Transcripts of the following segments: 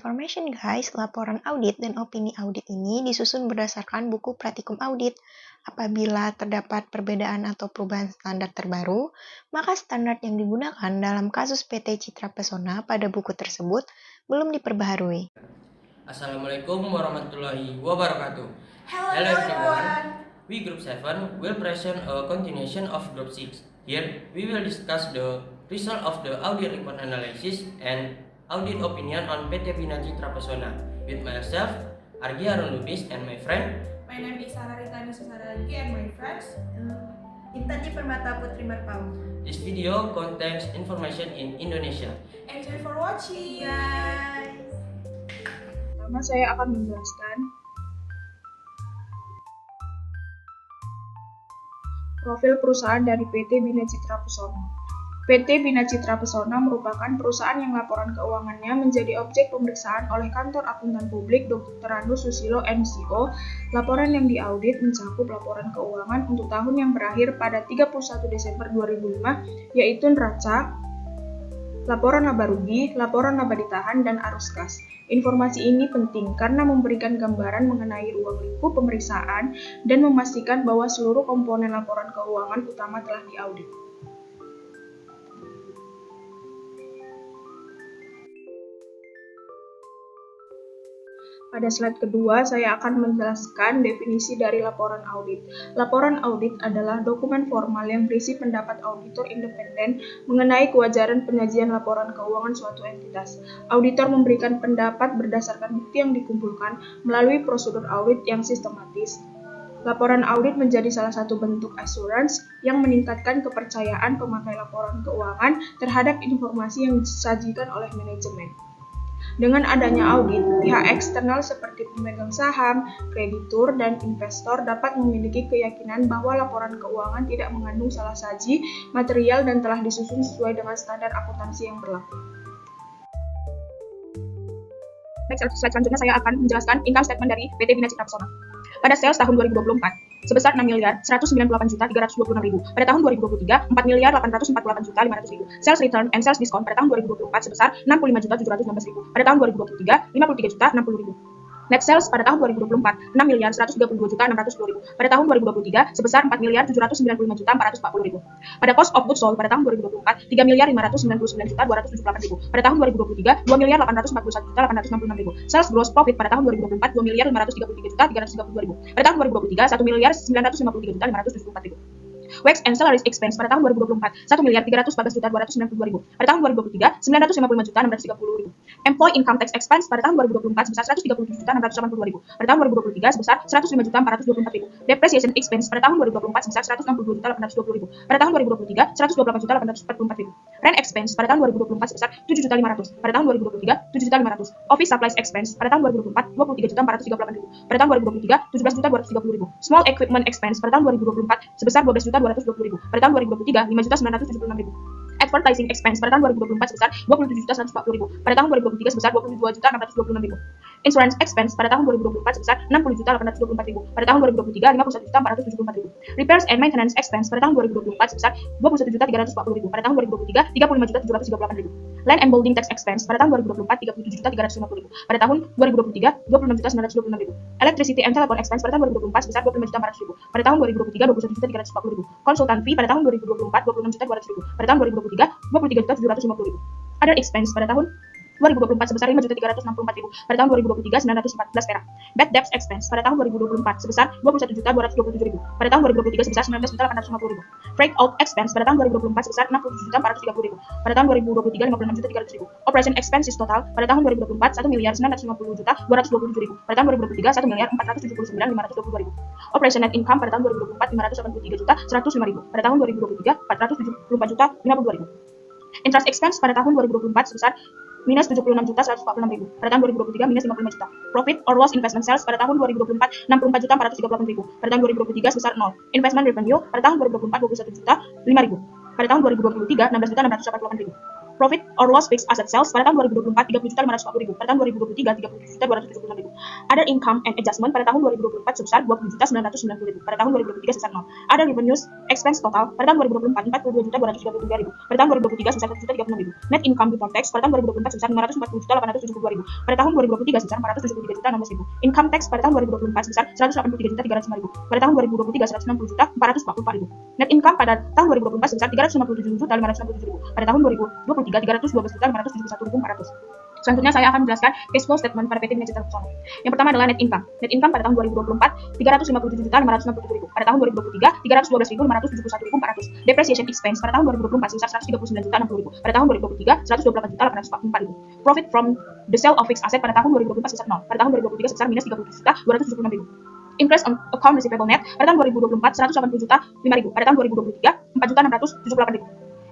information guys, laporan audit dan opini audit ini disusun berdasarkan buku Pratikum Audit. Apabila terdapat perbedaan atau perubahan standar terbaru, maka standar yang digunakan dalam kasus PT Citra Pesona pada buku tersebut belum diperbaharui. Assalamualaikum warahmatullahi wabarakatuh. Hello everyone. We Group 7 will present a continuation of Group 6. Here we will discuss the result of the audit report analysis and audit opinion on PT Bina Citra Pesona with myself, Argi Harun Lubis, and my friend. My name is Sararita Nusasaragi and my friends Intanji Permata Putri Marpau. This video contains information in Indonesia. Enjoy for watching, guys. Pertama saya akan menjelaskan profil perusahaan dari PT Bina Citra Pesona. PT Bina Citra Pesona merupakan perusahaan yang laporan keuangannya menjadi objek pemeriksaan oleh Kantor Akuntan Publik Dr. Randus Susilo MCO. Laporan yang diaudit mencakup laporan keuangan untuk tahun yang berakhir pada 31 Desember 2005, yaitu neraca, laporan laba rugi, laporan laba ditahan, dan arus kas. Informasi ini penting karena memberikan gambaran mengenai ruang lingkup pemeriksaan dan memastikan bahwa seluruh komponen laporan keuangan utama telah diaudit. Pada slide kedua, saya akan menjelaskan definisi dari laporan audit. Laporan audit adalah dokumen formal yang berisi pendapat auditor independen mengenai kewajaran penyajian laporan keuangan suatu entitas. Auditor memberikan pendapat berdasarkan bukti yang dikumpulkan melalui prosedur audit yang sistematis. Laporan audit menjadi salah satu bentuk assurance yang meningkatkan kepercayaan pemakai laporan keuangan terhadap informasi yang disajikan oleh manajemen. Dengan adanya audit, pihak eksternal seperti pemegang saham, kreditur, dan investor dapat memiliki keyakinan bahwa laporan keuangan tidak mengandung salah saji material dan telah disusun sesuai dengan standar akuntansi yang berlaku. Next, slide selanjutnya saya akan menjelaskan income statement dari PT Bina Citra Pesona. Pada sales tahun 2024, sebesar 6.198.326.000. Pada tahun 2023, 4.848.500.000. Sales return and sales discount pada tahun 2024 sebesar 65.716.000. Pada tahun 2023, 53.060.000. Net sales pada tahun 2024, 6.132.610.000. Pada tahun 2023, sebesar 4.795.440.000. Pada cost of goods sold pada tahun 2024, 3.599.278.000. Pada tahun 2023, 2.841.866.000. Sales gross profit pada tahun 2024, 2.533.332.000. Pada tahun 2023, 1.953.574.000. Wage and salaries expense pada tahun 2024, 1.314.292.000. Pada tahun 2023, 955.630.000. Employee income tax expense pada tahun 2024 sebesar 137.680.000. Pada tahun 2023 sebesar 105.424.000. Depreciation expense pada tahun 2024 sebesar 162.820.000. Pada tahun 2023, 128.844.000. Rent expense pada tahun 2024 sebesar 7.500.000. Pada tahun 2023, 7.500.000. Office supplies expense pada tahun 2024, 23.438.000. Pada tahun 2023, 17.230.000. Small equipment expense pada tahun 2024 sebesar 12.220.000. Pada tahun 2023, 5.976.000. Advertising expense pada tahun 2024 sebesar 27.140.000. Pada tahun 2023 sebesar 22.626.000. Insurance expense pada tahun 2024 sebesar 60.824.000. Pada tahun 2023, 51.474.000. Repairs and maintenance expense pada tahun 2024 sebesar 21.340.000. Pada tahun 2023, 35.738.000. Land and building tax expense pada tahun 2024, 37.350.000. Pada tahun 2023, 26.926.000. Electricity and telephone expense pada tahun 2024 sebesar 25.400.000. Pada tahun 2023, 21.340.000. Consultant fee pada tahun 2024, 26.200.000. Pada tahun 2023, 23.750.000. Other expense pada tahun 2024 sebesar 5.364.000. Pada tahun 2023, 914 perak. Bad debts expense pada tahun 2024 sebesar 21.227.000. Pada tahun 2023 sebesar 19.850.000. Freight out expense pada tahun 2024 sebesar 67.430.000. Pada tahun 2023, 56.300.000. Operation expenses total pada tahun 2024, 1.950.227.000. Pada tahun 2023, 1.479.520.000. Operation net income pada tahun 2024, 583.105.000. Pada tahun 2023, 474.052.000. Interest expense pada tahun 2024 sebesar minus 76.146.000. Pada tahun 2023 minus 55 juta. Profit or loss investment sales pada tahun 2024 64.438.000. Pada tahun 2023 sebesar 0. Investment revenue pada tahun 2024 21.005.000. Pada tahun 2023 16.648.000. Profit or loss fixed asset sales pada tahun 2024 30.540.000, pada tahun 2023 37.270.000. Other income and adjustment pada tahun 2024 sebesar 20.990.000, pada tahun 2023 sebesar 0. Other revenues expense total pada tahun 2024 42.233.000, pada tahun 2023 sebesar 1.036.000. Net income before tax pada tahun 2024 sebesar 540.872.000, pada tahun 2023 sebesar 473.016.000. Income tax pada tahun 2024 sebesar 183.305.000, pada tahun 2023 160.444.000. Net income pada tahun 2024 sebesar 357.567.000, pada tahun 2023 312.571.400. Selanjutnya saya akan menjelaskan cash flow statement pada PT Bina Citra Persona. Yang pertama adalah net income. Net income pada tahun 2024 357.567.000, pada tahun 2023 312.571.400. Depreciation expense pada tahun 2024 sebesar 139.060.000, pada tahun 2023 128.844.000. Profit from the sale of fixed asset pada tahun 2024 sebesar 0, pada tahun 2023 sebesar minus 37.276.000. Interest on account receivable net pada tahun 2024 180.500.000, pada tahun 2023 4.678.000.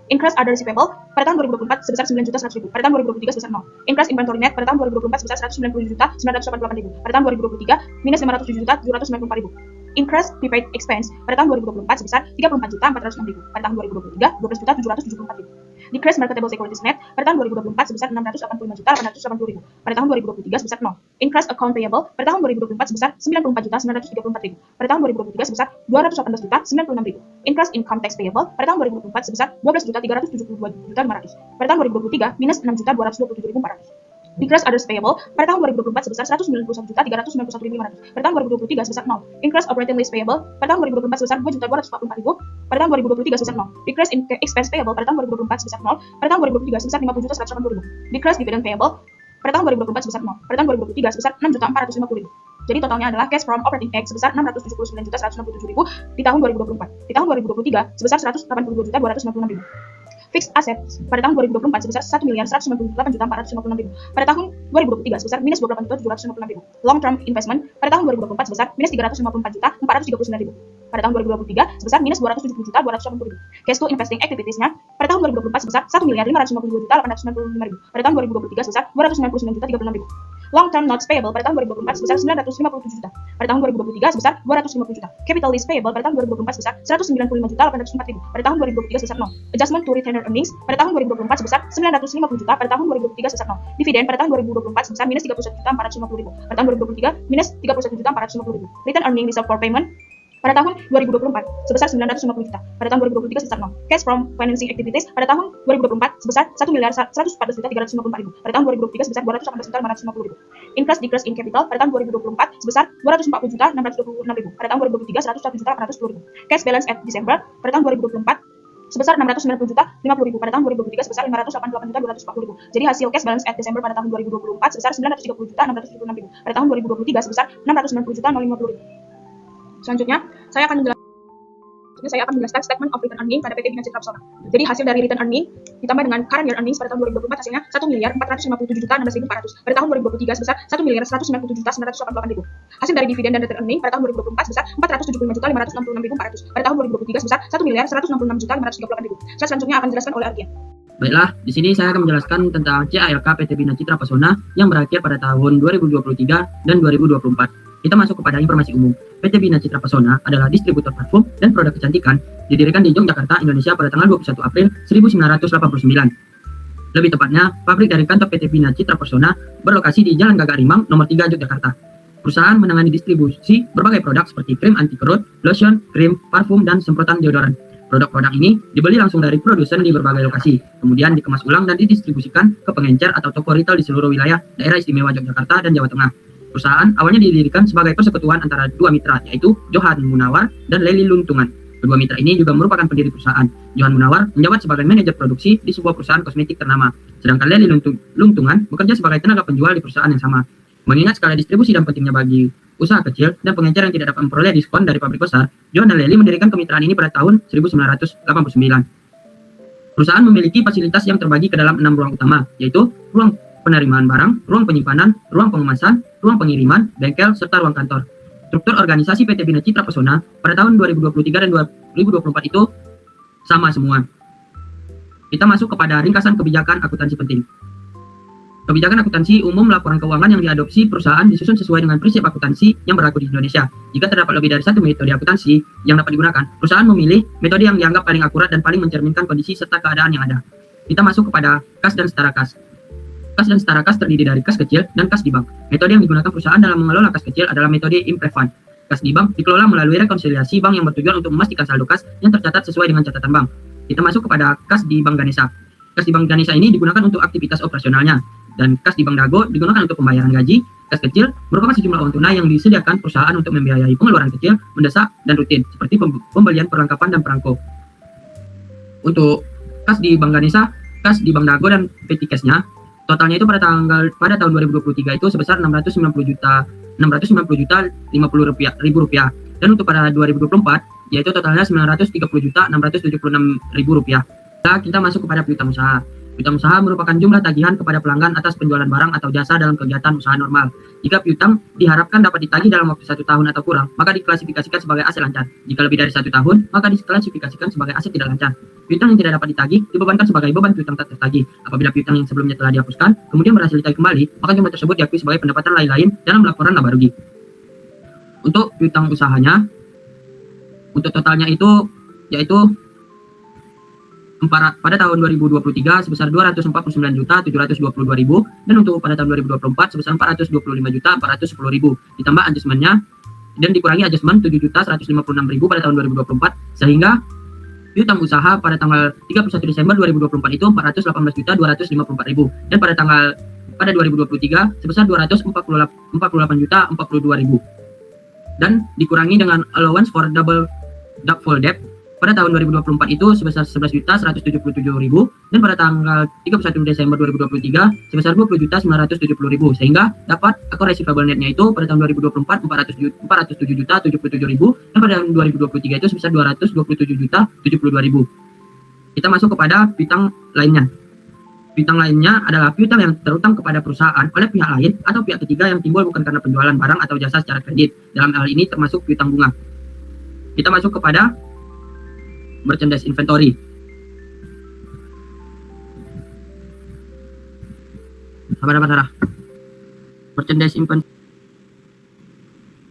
Increase other receivable pada tahun 2024 sebesar 9.100.000, pada tahun 2023 sebesar 0. Increase inventory net pada tahun 2024 sebesar 190.988.000, pada tahun 2023 minus 507.294.000. Increase prepaid expense pada tahun 2024 sebesar 34.406.000, pada tahun 2023 12.774.000. Decrease marketable securities net pada tahun 2024 sebesar 685.880.000, pada tahun 2023 sebesar 0. Increase account payable pada tahun 2024 sebesar 94.934.000, pada tahun 2023 sebesar 218.096.000. Increase income tax payable pada tahun 2024 sebesar 12.372.500, pada tahun 2023 minus 6.227.400. Decrease others payable pada tahun 2024 sebesar 191.391.500, pada tahun 2023 sebesar 0. Increase operating lease payable pada tahun 2024 sebesar 2.244.000, pada tahun 2023 sebesar 0. Decrease expense payable pada tahun 2024 sebesar 0, pada tahun 2023 sebesar 50.180.000. Decrease dividend payable pada tahun 2024 sebesar 0, pada tahun 2023 sebesar 6.450.000. Jadi totalnya adalah cash from operating acts sebesar 679.167.000 di tahun 2024. Di tahun 2023 sebesar 182.296.000. Fixed assets pada tahun 2024 sebesar 1.198.456.000, pada tahun 2023 sebesar minus 28.756.000. Long term investment pada tahun 2024 sebesar minus 354.439.000, pada tahun 2023 sebesar minus 270.280.000. Cash to investing activities-nya pada tahun 2024 sebesar 1.552.895.000, pada tahun 2023 sebesar 299.036.000. Long term notes payable pada tahun 2024 sebesar 957 juta, pada tahun 2023 sebesar 250 juta. Capital lease payable pada tahun 2024 sebesar 195.804.000, pada tahun 2023 sebesar 0. Adjustment to retained earnings pada tahun 2024 sebesar 950 juta, pada tahun 2023 sebesar 0. Dividen pada tahun 2024 sebesar minus 31.450.000, pada tahun 2023 minus 31.450.000. Return earning reserve for payment pada tahun 2024 sebesar 950 juta, pada tahun 2023 sebesar 0. Cash from financing activities pada tahun 2024 sebesar 1.114.354.000, pada tahun 2023 sebesar 218.550.000. Increase decrease in capital pada tahun 2024 sebesar 240.626.000, pada tahun 2023 101.810.000. Cash balance at December pada tahun 2024 sebesar 690.050.000, pada tahun 2023 sebesar 588.240.000. Jadi hasil cash balance at December pada tahun 2024 sebesar 930.676.000, pada tahun 2023 sebesar 690.050.000. Selanjutnya, saya akan menjelaskan statement of return earning pada PT Bina Citra Persona. Jadi hasil dari return earning ditambah dengan current year earnings pada tahun 2024 hasilnya 1.457.016.400, pada tahun 2023 sebesar 1.197.988.000. Hasil dari dividen dan return earning pada tahun 2024 sebesar 475.566.400, pada tahun 2023 sebesar 1.166.538.000. Selanjutnya akan dijelaskan oleh Ardian. Baiklah, di sini saya akan menjelaskan tentang CALK PT Bina Citra Persona yang berakhir pada tahun 2023 dan 2024. Kita masuk kepada informasi umum. PT Bina Citra Persona adalah distributor parfum dan produk kecantikan, didirikan di Yogyakarta, Indonesia pada tanggal 21 April 1989. Lebih tepatnya, pabrik dari kantor PT Bina Citra Persona berlokasi di Jalan Gagak Rimang, nomor 3, Yogyakarta. Perusahaan menangani distribusi berbagai produk seperti krim anti kerut, lotion, krim, parfum, dan semprotan deodoran. Produk-produk ini dibeli langsung dari produsen di berbagai lokasi, kemudian dikemas ulang dan didistribusikan ke pengencer atau toko retail di seluruh wilayah daerah istimewa Yogyakarta dan Jawa Tengah. Perusahaan awalnya didirikan sebagai persekutuan antara dua mitra, yaitu Johan Munawar dan Leli Luntungan. Kedua mitra ini juga merupakan pendiri perusahaan. Johan Munawar menjabat sebagai manajer produksi di sebuah perusahaan kosmetik ternama, sedangkan Leli Luntungan bekerja sebagai tenaga penjual di perusahaan yang sama. Mengingat skala distribusi dan pentingnya bagi usaha kecil dan pengencer yang tidak dapat memperoleh diskon dari pabrik besar, Johan dan Leli mendirikan kemitraan ini pada tahun 1989. Perusahaan memiliki fasilitas yang terbagi ke dalam 6 ruang utama, yaitu ruang penerimaan barang, ruang penyimpanan, ruang pengemasan, ruang pengiriman, bengkel, serta ruang kantor. Struktur organisasi PT Bina Citra Persona pada tahun 2023 dan 2024 itu sama semua. Kita masuk kepada ringkasan kebijakan akuntansi penting. Kebijakan akuntansi umum laporan keuangan yang diadopsi perusahaan disusun sesuai dengan prinsip akuntansi yang berlaku di Indonesia. Jika terdapat lebih dari satu metode akuntansi yang dapat digunakan, perusahaan memilih metode yang dianggap paling akurat dan paling mencerminkan kondisi serta keadaan yang ada. kita masuk kepada kas dan setara kas. Kas dan setara kas terdiri dari kas kecil dan kas di bank. Metode yang digunakan perusahaan dalam mengelola kas kecil adalah metode improve fund. Kas di bank dikelola melalui rekonsiliasi bank yang bertujuan untuk memastikan saldo kas yang tercatat sesuai dengan catatan bank. Kita masuk kepada kas di Bank Ganesha. Kas di Bank Ganesha ini digunakan untuk aktivitas operasionalnya, dan kas di Bank Dago digunakan untuk pembayaran gaji. Kas kecil merupakan sejumlah uang tunai yang disediakan perusahaan untuk membiayai pengeluaran kecil, mendesak, dan rutin, seperti pembelian perlengkapan dan perangko. Untuk kas di Bank Ganesha, kas di Bank Dago, dan petty cash-nya, totalnya itu pada tahun 2023 itu sebesar 690 juta 50 rupiah. Dan untuk pada 2024 yaitu totalnya 930 juta 676 ribu rupiah. Nah, kita masuk kepada piutang usaha. Piutang usaha merupakan jumlah tagihan kepada pelanggan atas penjualan barang atau jasa dalam kegiatan usaha normal. Jika piutang diharapkan dapat ditagih dalam waktu 1 tahun atau kurang, maka diklasifikasikan sebagai aset lancar. Jika lebih dari 1 tahun, maka diklasifikasikan sebagai aset tidak lancar. Piutang yang tidak dapat ditagih dibebankan sebagai beban piutang tak tertagih. Apabila piutang yang sebelumnya telah dihapuskan, kemudian berhasil ditagih kembali, maka jumlah tersebut diakui sebagai pendapatan lain-lain dalam laporan laba rugi. Untuk piutang usahanya, untuk totalnya itu yaitu pada tahun 2023 sebesar 249.722.000, dan untuk pada tahun 2024 sebesar 425.410.000, ditambah adjustmentnya dan dikurangi adjustment 7.156.000 pada tahun 2024, sehingga piutang usaha pada tanggal 31 Desember 2024 itu 418.254.000, dan pada 2023 sebesar 248.042.000, dan dikurangi dengan allowance for doubtful debt pada tahun 2024 itu sebesar 11.177.000, dan pada tanggal 31 Desember 2023 sebesar 20.970.000, sehingga dapat account receivable net-nya itu pada tahun 2024 407.077.000, dan pada tahun 2023 itu sebesar 227.072.000. Kita masuk kepada piutang lainnya. Piutang lainnya adalah piutang yang terutang kepada perusahaan oleh pihak lain atau pihak ketiga yang timbul bukan karena penjualan barang atau jasa secara kredit. Dalam hal ini termasuk piutang bunga. Kita masuk kepada merchandise inventory. Sabar. Merchandise inventory.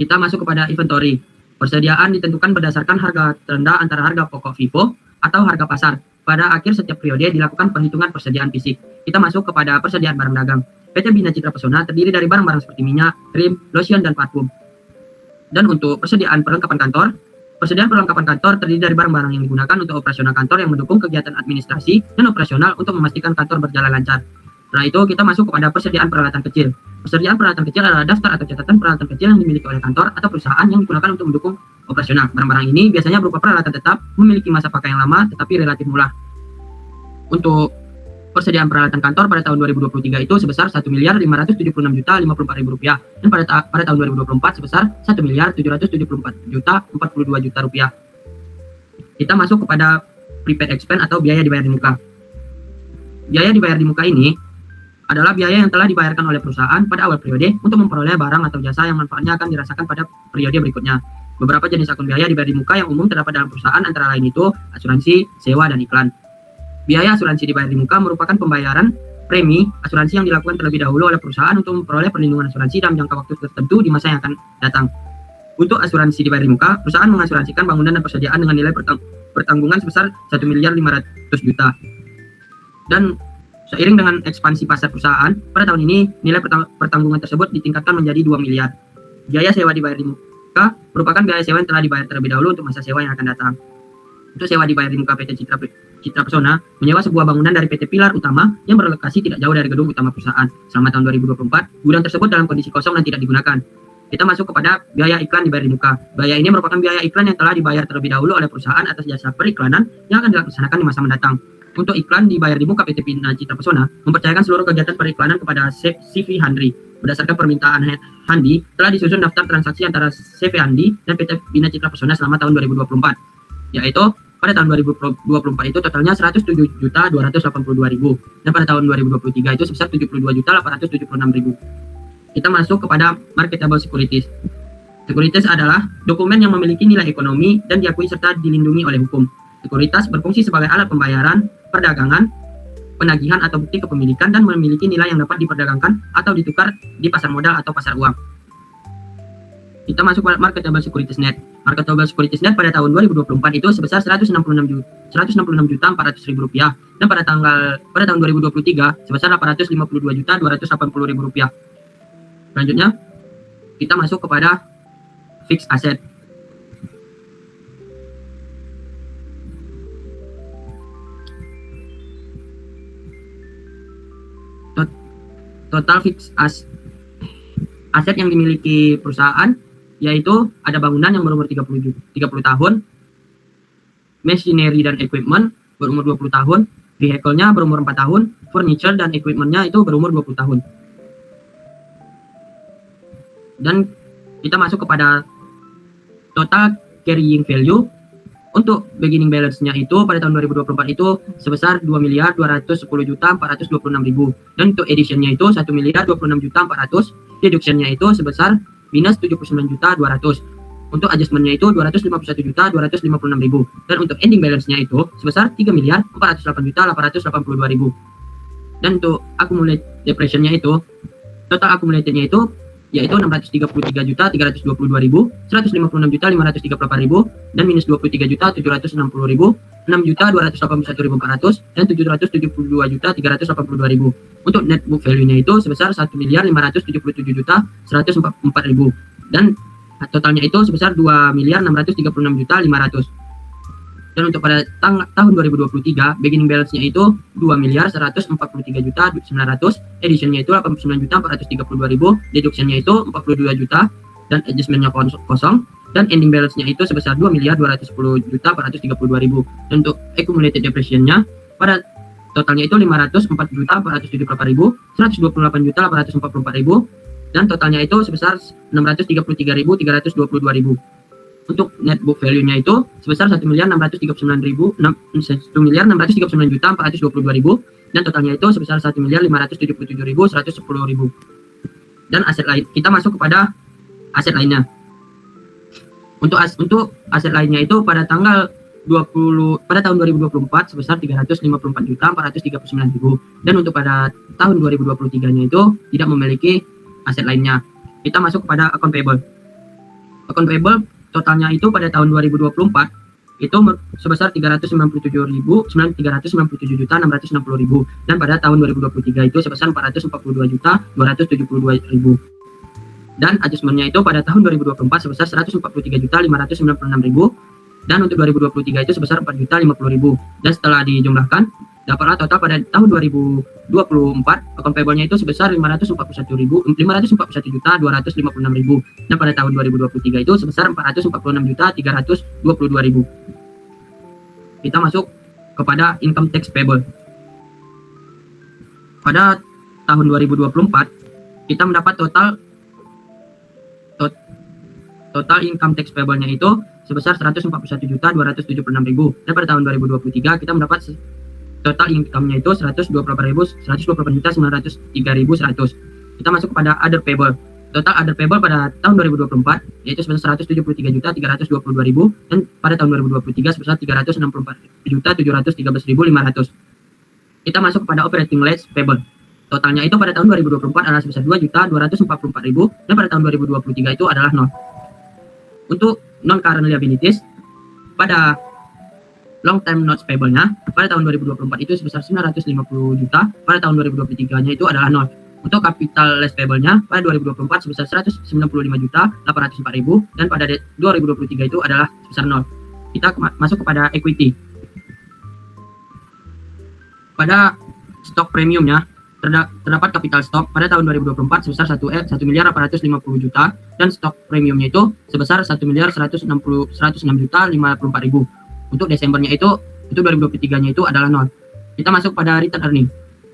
Kita masuk kepada inventory. Persediaan ditentukan berdasarkan harga terendah antara harga pokok FIFO atau harga pasar. Pada akhir setiap periode dilakukan perhitungan persediaan fisik. Kita masuk kepada persediaan barang dagang. PT Bina Citra Pesona terdiri dari barang-barang seperti minyak, krim, lotion, dan parfum. Dan untuk persediaan perlengkapan kantor terdiri dari barang-barang yang digunakan untuk operasional kantor yang mendukung kegiatan administrasi dan operasional untuk memastikan kantor berjalan lancar. Setelah itu kita masuk kepada persediaan peralatan kecil. Persediaan peralatan kecil adalah daftar atau catatan peralatan kecil yang dimiliki oleh kantor atau perusahaan yang digunakan untuk mendukung operasional. Barang-barang ini biasanya berupa peralatan tetap, memiliki masa pakai yang lama tetapi relatif murah. Untuk persediaan peralatan kantor pada tahun 2023 itu sebesar 1.576.054.000 rupiah, dan pada tahun 2024 sebesar 1.774.042.000 rupiah. Kita masuk kepada prepaid expense atau biaya dibayar di muka. Biaya dibayar di muka ini adalah biaya yang telah dibayarkan oleh perusahaan pada awal periode untuk memperoleh barang atau jasa yang manfaatnya akan dirasakan pada periode berikutnya. Beberapa jenis akun biaya dibayar di muka yang umum terdapat dalam perusahaan antara lain itu asuransi, sewa, dan iklan. Biaya asuransi dibayar di muka merupakan pembayaran premi asuransi yang dilakukan terlebih dahulu oleh perusahaan untuk memperoleh perlindungan asuransi dalam jangka waktu tertentu di masa yang akan datang. Untuk asuransi dibayar di muka, perusahaan mengasuransikan bangunan dan persediaan dengan nilai pertanggungan sebesar 1.500.000.000. Dan seiring dengan ekspansi pasar perusahaan, pada tahun ini nilai pertanggungan tersebut ditingkatkan menjadi 2 miliar. Biaya sewa dibayar di muka merupakan biaya sewa yang telah dibayar terlebih dahulu untuk masa sewa yang akan datang. Untuk sewa dibayar di muka PT Citra Pesona menyewa sebuah bangunan dari PT Pilar Utama yang berlokasi tidak jauh dari gedung utama perusahaan. Selama tahun 2024, gudang tersebut dalam kondisi kosong dan tidak digunakan. Kita masuk kepada biaya iklan dibayar di muka. Biaya ini merupakan biaya iklan yang telah dibayar terlebih dahulu oleh perusahaan atas jasa periklanan yang akan dilaksanakan di masa mendatang. Untuk iklan dibayar di muka PT Bina Citra Pesona mempercayakan seluruh kegiatan periklanan kepada CV Handri. Berdasarkan permintaan Handi, telah disusun daftar transaksi antara CV Handi dan PT Bina Citra Pesona selama tahun 2024, yaitu pada tahun 2024 itu totalnya 107.282.000, dan pada tahun 2023 itu sebesar 72.876.000. Kita masuk kepada marketable securities. Securities adalah dokumen yang memiliki nilai ekonomi dan diakui serta dilindungi oleh hukum. Sekuritas berfungsi sebagai alat pembayaran, perdagangan, penagihan atau bukti kepemilikan, dan memiliki nilai yang dapat diperdagangkan atau ditukar di pasar modal atau pasar uang. kita masuk pada marketable securities net. Marketable securities net pada tahun 2024 itu sebesar 166.400.000 rupiah, dan pada tahun 2023 sebesar 852.280.000 rupiah. Selanjutnya kita masuk kepada fixed asset. Total fixed aset yang dimiliki perusahaan yaitu ada bangunan yang berumur 30 tahun, machinery dan equipment berumur 20 tahun, vehicle-nya berumur 4 tahun, furniture dan equipment-nya itu berumur 20 tahun. Dan kita masuk kepada total carrying value. Untuk beginning balance-nya itu pada tahun 2024 itu sebesar 2.210.426.000, dan untuk addition-nya itu 1.026.400, deduction-nya itu sebesar minus 79.200. Untuk adjustment-nya itu 251.256.000, dan untuk ending balance-nya itu sebesar 3.408.882.000. Dan untuk accumulated depreciation-nya itu total accumulated-nya itu yaitu 633.322.000, 156.538.000, dan minus 23.760.000, 6.281.400, dan 772.382.000. Untuk net book value-nya itu sebesar 1.577.144.000, dan totalnya itu sebesar 2.636.500. Dan untuk pada tahun 2023 beginning balance-nya itu 2.143.900, addition-nya itu 89.432.000, deduction-nya itu 42 juta, dan adjustment-nya kosong, dan ending balance-nya itu sebesar 2.210.432.000. Dan untuk accumulated depreciation-nya pada totalnya itu 504.478.000, 128.844.000, dan totalnya itu sebesar 633.322.000. Untuk net book value-nya itu sebesar 1.639.422.000, dan totalnya itu sebesar 1.577.110.000. Dan aset lain, kita masuk kepada aset lainnya. Untuk aset lainnya itu pada tahun 2024 sebesar 354.439.000, dan untuk pada tahun 2023-nya itu tidak memiliki aset lainnya. Kita masuk kepada account payable. Account payable totalnya itu pada tahun 2024 itu sebesar 397.660.000, dan pada tahun 2023 itu sebesar 442.272.000. Dan adjustment-nya itu pada tahun 2024 sebesar 143.596.000, dan untuk 2023 itu sebesar 4.050.000. Dan setelah dijumlahkan dapatlah total pada tahun 2024 account payable-nya itu sebesar 541.256.000, dan pada tahun 2023 itu sebesar 446.322.000. Kita masuk kepada income tax payable. Pada tahun 2024 kita mendapat total income tax payable-nya itu sebesar 141.276.000, dan pada tahun 2023 kita mendapat total income-nya itu 128.903.100. Kita masuk kepada other payable. Total other payable pada tahun 2024 yaitu sebesar 173.322.000, dan pada tahun 2023 sebesar 364.713.500. Kita masuk kepada operating lease payable. Totalnya itu pada tahun 2024 adalah sebesar 2.244.000, dan pada tahun 2023 itu adalah 0. Untuk non current liabilities pada long term notes payable-nya pada tahun 2024 itu sebesar 950 juta, pada tahun 2023-nya itu adalah 0. Untuk capital lease payable-nya pada 2024 sebesar 195.804.000, dan pada 2023 itu adalah sebesar 0. Kita masuk kepada equity. Pada stok premiumnya terdapat capital stock pada tahun 2024 sebesar 1.850 juta, dan stok premiumnya itu sebesar 1.106.054.000. Untuk Desembernya itu 2023-nya itu adalah 0. Kita masuk pada return earning.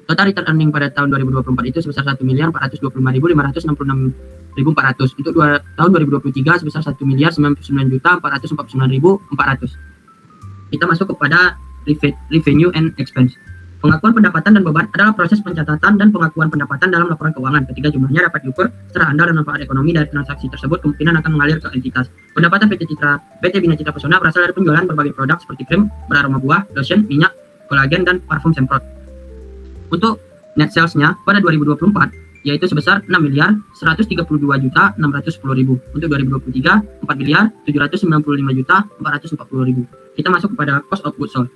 Total return earning pada tahun 2024 itu sebesar 1.425.566.400. Untuk tahun 2023 sebesar 1.099.449.400. Kita masuk kepada revenue and expense. Pengakuan pendapatan dan beban adalah proses pencatatan dan pengakuan pendapatan dalam laporan keuangan. Ketika jumlahnya dapat diukur secara andal dan manfaat ekonomi dari transaksi tersebut kemungkinan akan mengalir ke entitas. Pendapatan PT Bina Citra Pesona berasal dari penjualan berbagai produk seperti krim beraroma buah, lotion, minyak, kolagen, dan parfum semprot. Untuk net sales-nya pada 2024 yaitu sebesar 6.132.610.000. Untuk 2023, 4.795.440.000. Kita masuk kepada cost of goods sold.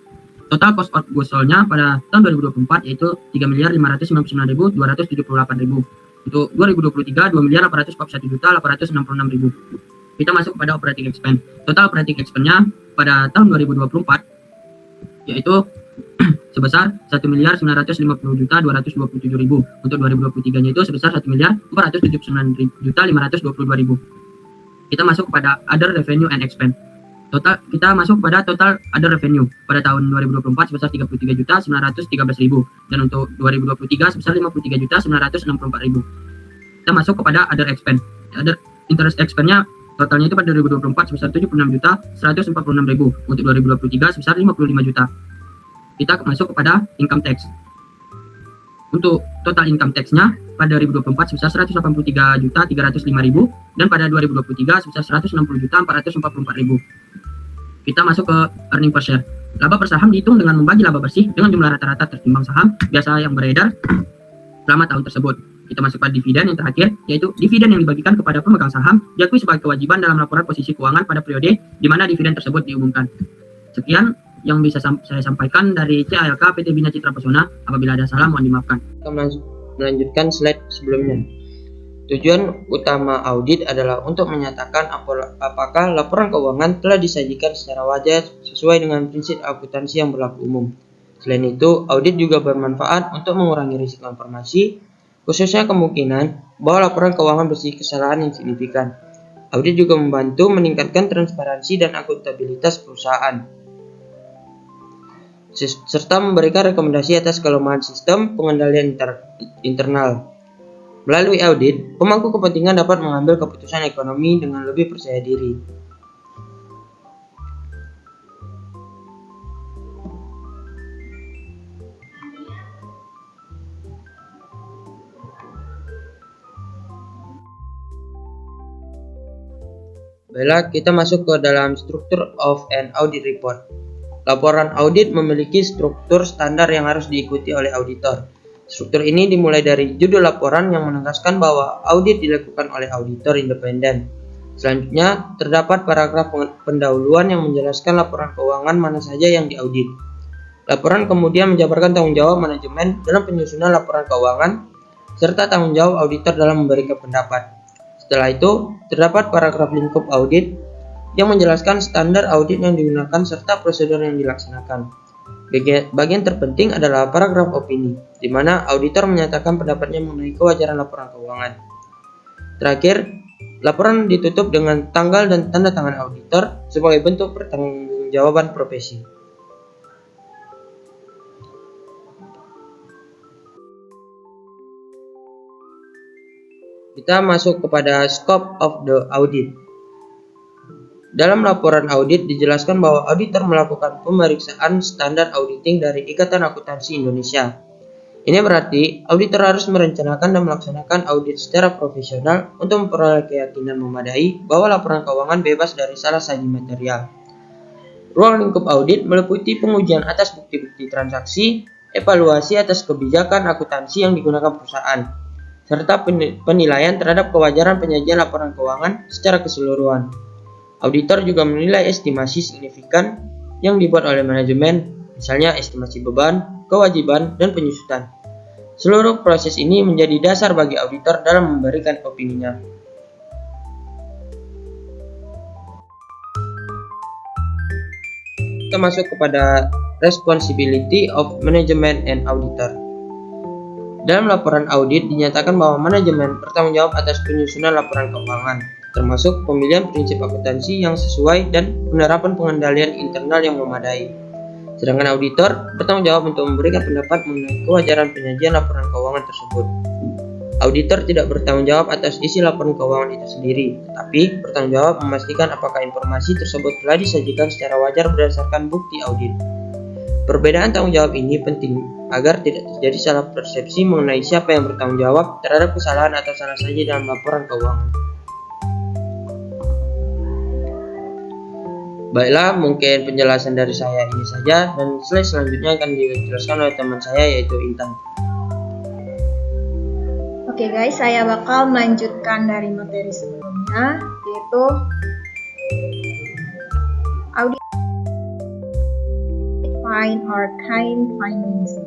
Total cost of goods sold-nya pada tahun 2024 yaitu 3.599.278.000. Untuk 2023, 2.841.866.000. Kita masuk kepada operating expense. Total operating expense-nya pada tahun 2024 yaitu sebesar 1.950.227.000. Untuk 2023-nya itu sebesar 1.479.522.000. Kita masuk kepada other revenue and expense. Kita masuk pada total other revenue pada tahun 2024 sebesar 33.913.000 dan untuk 2023 sebesar 53.964.000. Kita masuk kepada other expense. Other interest expense-nya totalnya itu pada 2024 sebesar 76.146.000. Untuk 2023 sebesar 55 juta. Kita masuk kepada income tax. Untuk total income tax-nya pada 2024 sebesar 183.305.000 dan pada 2023 sebesar 160.444.000. Kita masuk ke earning per share. Laba per saham dihitung dengan membagi laba bersih dengan jumlah rata-rata tertimbang saham biasa yang beredar selama tahun tersebut. Kita masuk pada dividen yang terakhir, yaitu dividen yang dibagikan kepada pemegang saham diakui sebagai kewajiban dalam laporan posisi keuangan pada periode di mana dividen tersebut diumumkan. Sekian yang bisa saya sampaikan dari CALK PT Bina Citra Pesona. Apabila ada salah mohon dimaafkan. Kita melanjutkan slide sebelumnya. Tujuan utama audit adalah untuk menyatakan apakah laporan keuangan telah disajikan secara wajar sesuai dengan prinsip akuntansi yang berlaku umum. Selain itu, audit juga bermanfaat untuk mengurangi risiko informasi, khususnya kemungkinan bahwa laporan keuangan bersih kesalahan yang signifikan. Audit juga membantu meningkatkan transparansi dan akuntabilitas perusahaan, serta memberikan rekomendasi atas kelemahan sistem pengendalian internal. Melalui audit, pemangku kepentingan dapat mengambil keputusan ekonomi dengan lebih percaya diri. Baiklah, kita masuk ke dalam struktur of an audit report. Laporan audit memiliki struktur standar yang harus diikuti oleh auditor. Struktur ini dimulai dari judul laporan yang menegaskan bahwa audit dilakukan oleh auditor independen. Selanjutnya, terdapat paragraf pendahuluan yang menjelaskan laporan keuangan mana saja yang diaudit. Laporan kemudian menjabarkan tanggung jawab manajemen dalam penyusunan laporan keuangan, serta tanggung jawab auditor dalam memberikan pendapat. Setelah itu, terdapat paragraf lingkup audit yang menjelaskan standar audit yang digunakan serta prosedur yang dilaksanakan. Bagian terpenting adalah paragraf opini, di mana auditor menyatakan pendapatnya mengenai kewajaran laporan keuangan. Terakhir, laporan ditutup dengan tanggal dan tanda tangan auditor sebagai bentuk pertanggungjawaban profesi. Kita masuk kepada scope of the audit. Dalam laporan audit dijelaskan bahwa auditor melakukan pemeriksaan standar auditing dari Ikatan Akuntansi Indonesia. Ini berarti auditor harus merencanakan dan melaksanakan audit secara profesional untuk memperoleh keyakinan memadai bahwa laporan keuangan bebas dari salah saji material. Ruang lingkup audit meliputi pengujian atas bukti-bukti transaksi, evaluasi atas kebijakan akuntansi yang digunakan perusahaan, serta penilaian terhadap kewajaran penyajian laporan keuangan secara keseluruhan. Auditor juga menilai estimasi signifikan yang dibuat oleh manajemen, misalnya estimasi beban, kewajiban, dan penyusutan. Seluruh proses ini menjadi dasar bagi auditor dalam memberikan opininya. Kita masuk kepada responsibility of management and auditor. Dalam laporan audit dinyatakan bahwa manajemen bertanggung jawab atas penyusunan laporan keuangan, termasuk pemilihan prinsip akuntansi yang sesuai dan penerapan pengendalian internal yang memadai. Sedangkan auditor bertanggung jawab untuk memberikan pendapat mengenai kewajaran penyajian laporan keuangan tersebut. Auditor tidak bertanggung jawab atas isi laporan keuangan itu sendiri, tetapi bertanggung jawab memastikan apakah informasi tersebut telah disajikan secara wajar berdasarkan bukti audit. Perbedaan tanggung jawab ini penting agar tidak terjadi salah persepsi mengenai siapa yang bertanggung jawab terhadap kesalahan atau salah saji dalam laporan keuangan. Baiklah, mungkin penjelasan dari saya ini saja, dan slide selanjutnya akan dijelaskan oleh teman saya yaitu Intan. Oke guys, saya bakal melanjutkan dari materi sebelumnya, yaitu audit find or kind findings.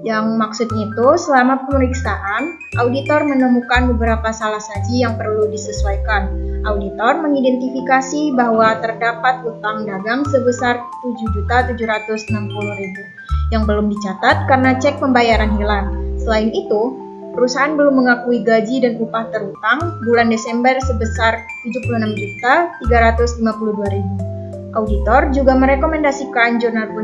Yang maksudnya itu, selama pemeriksaan, auditor menemukan beberapa salah saji yang perlu disesuaikan. Auditor mengidentifikasi bahwa terdapat utang dagang sebesar 7.760.000 yang belum dicatat karena cek pembayaran hilang. Selain itu, perusahaan belum mengakui gaji dan upah terutang bulan Desember sebesar 76.352.000. Auditor juga merekomendasikan jurnal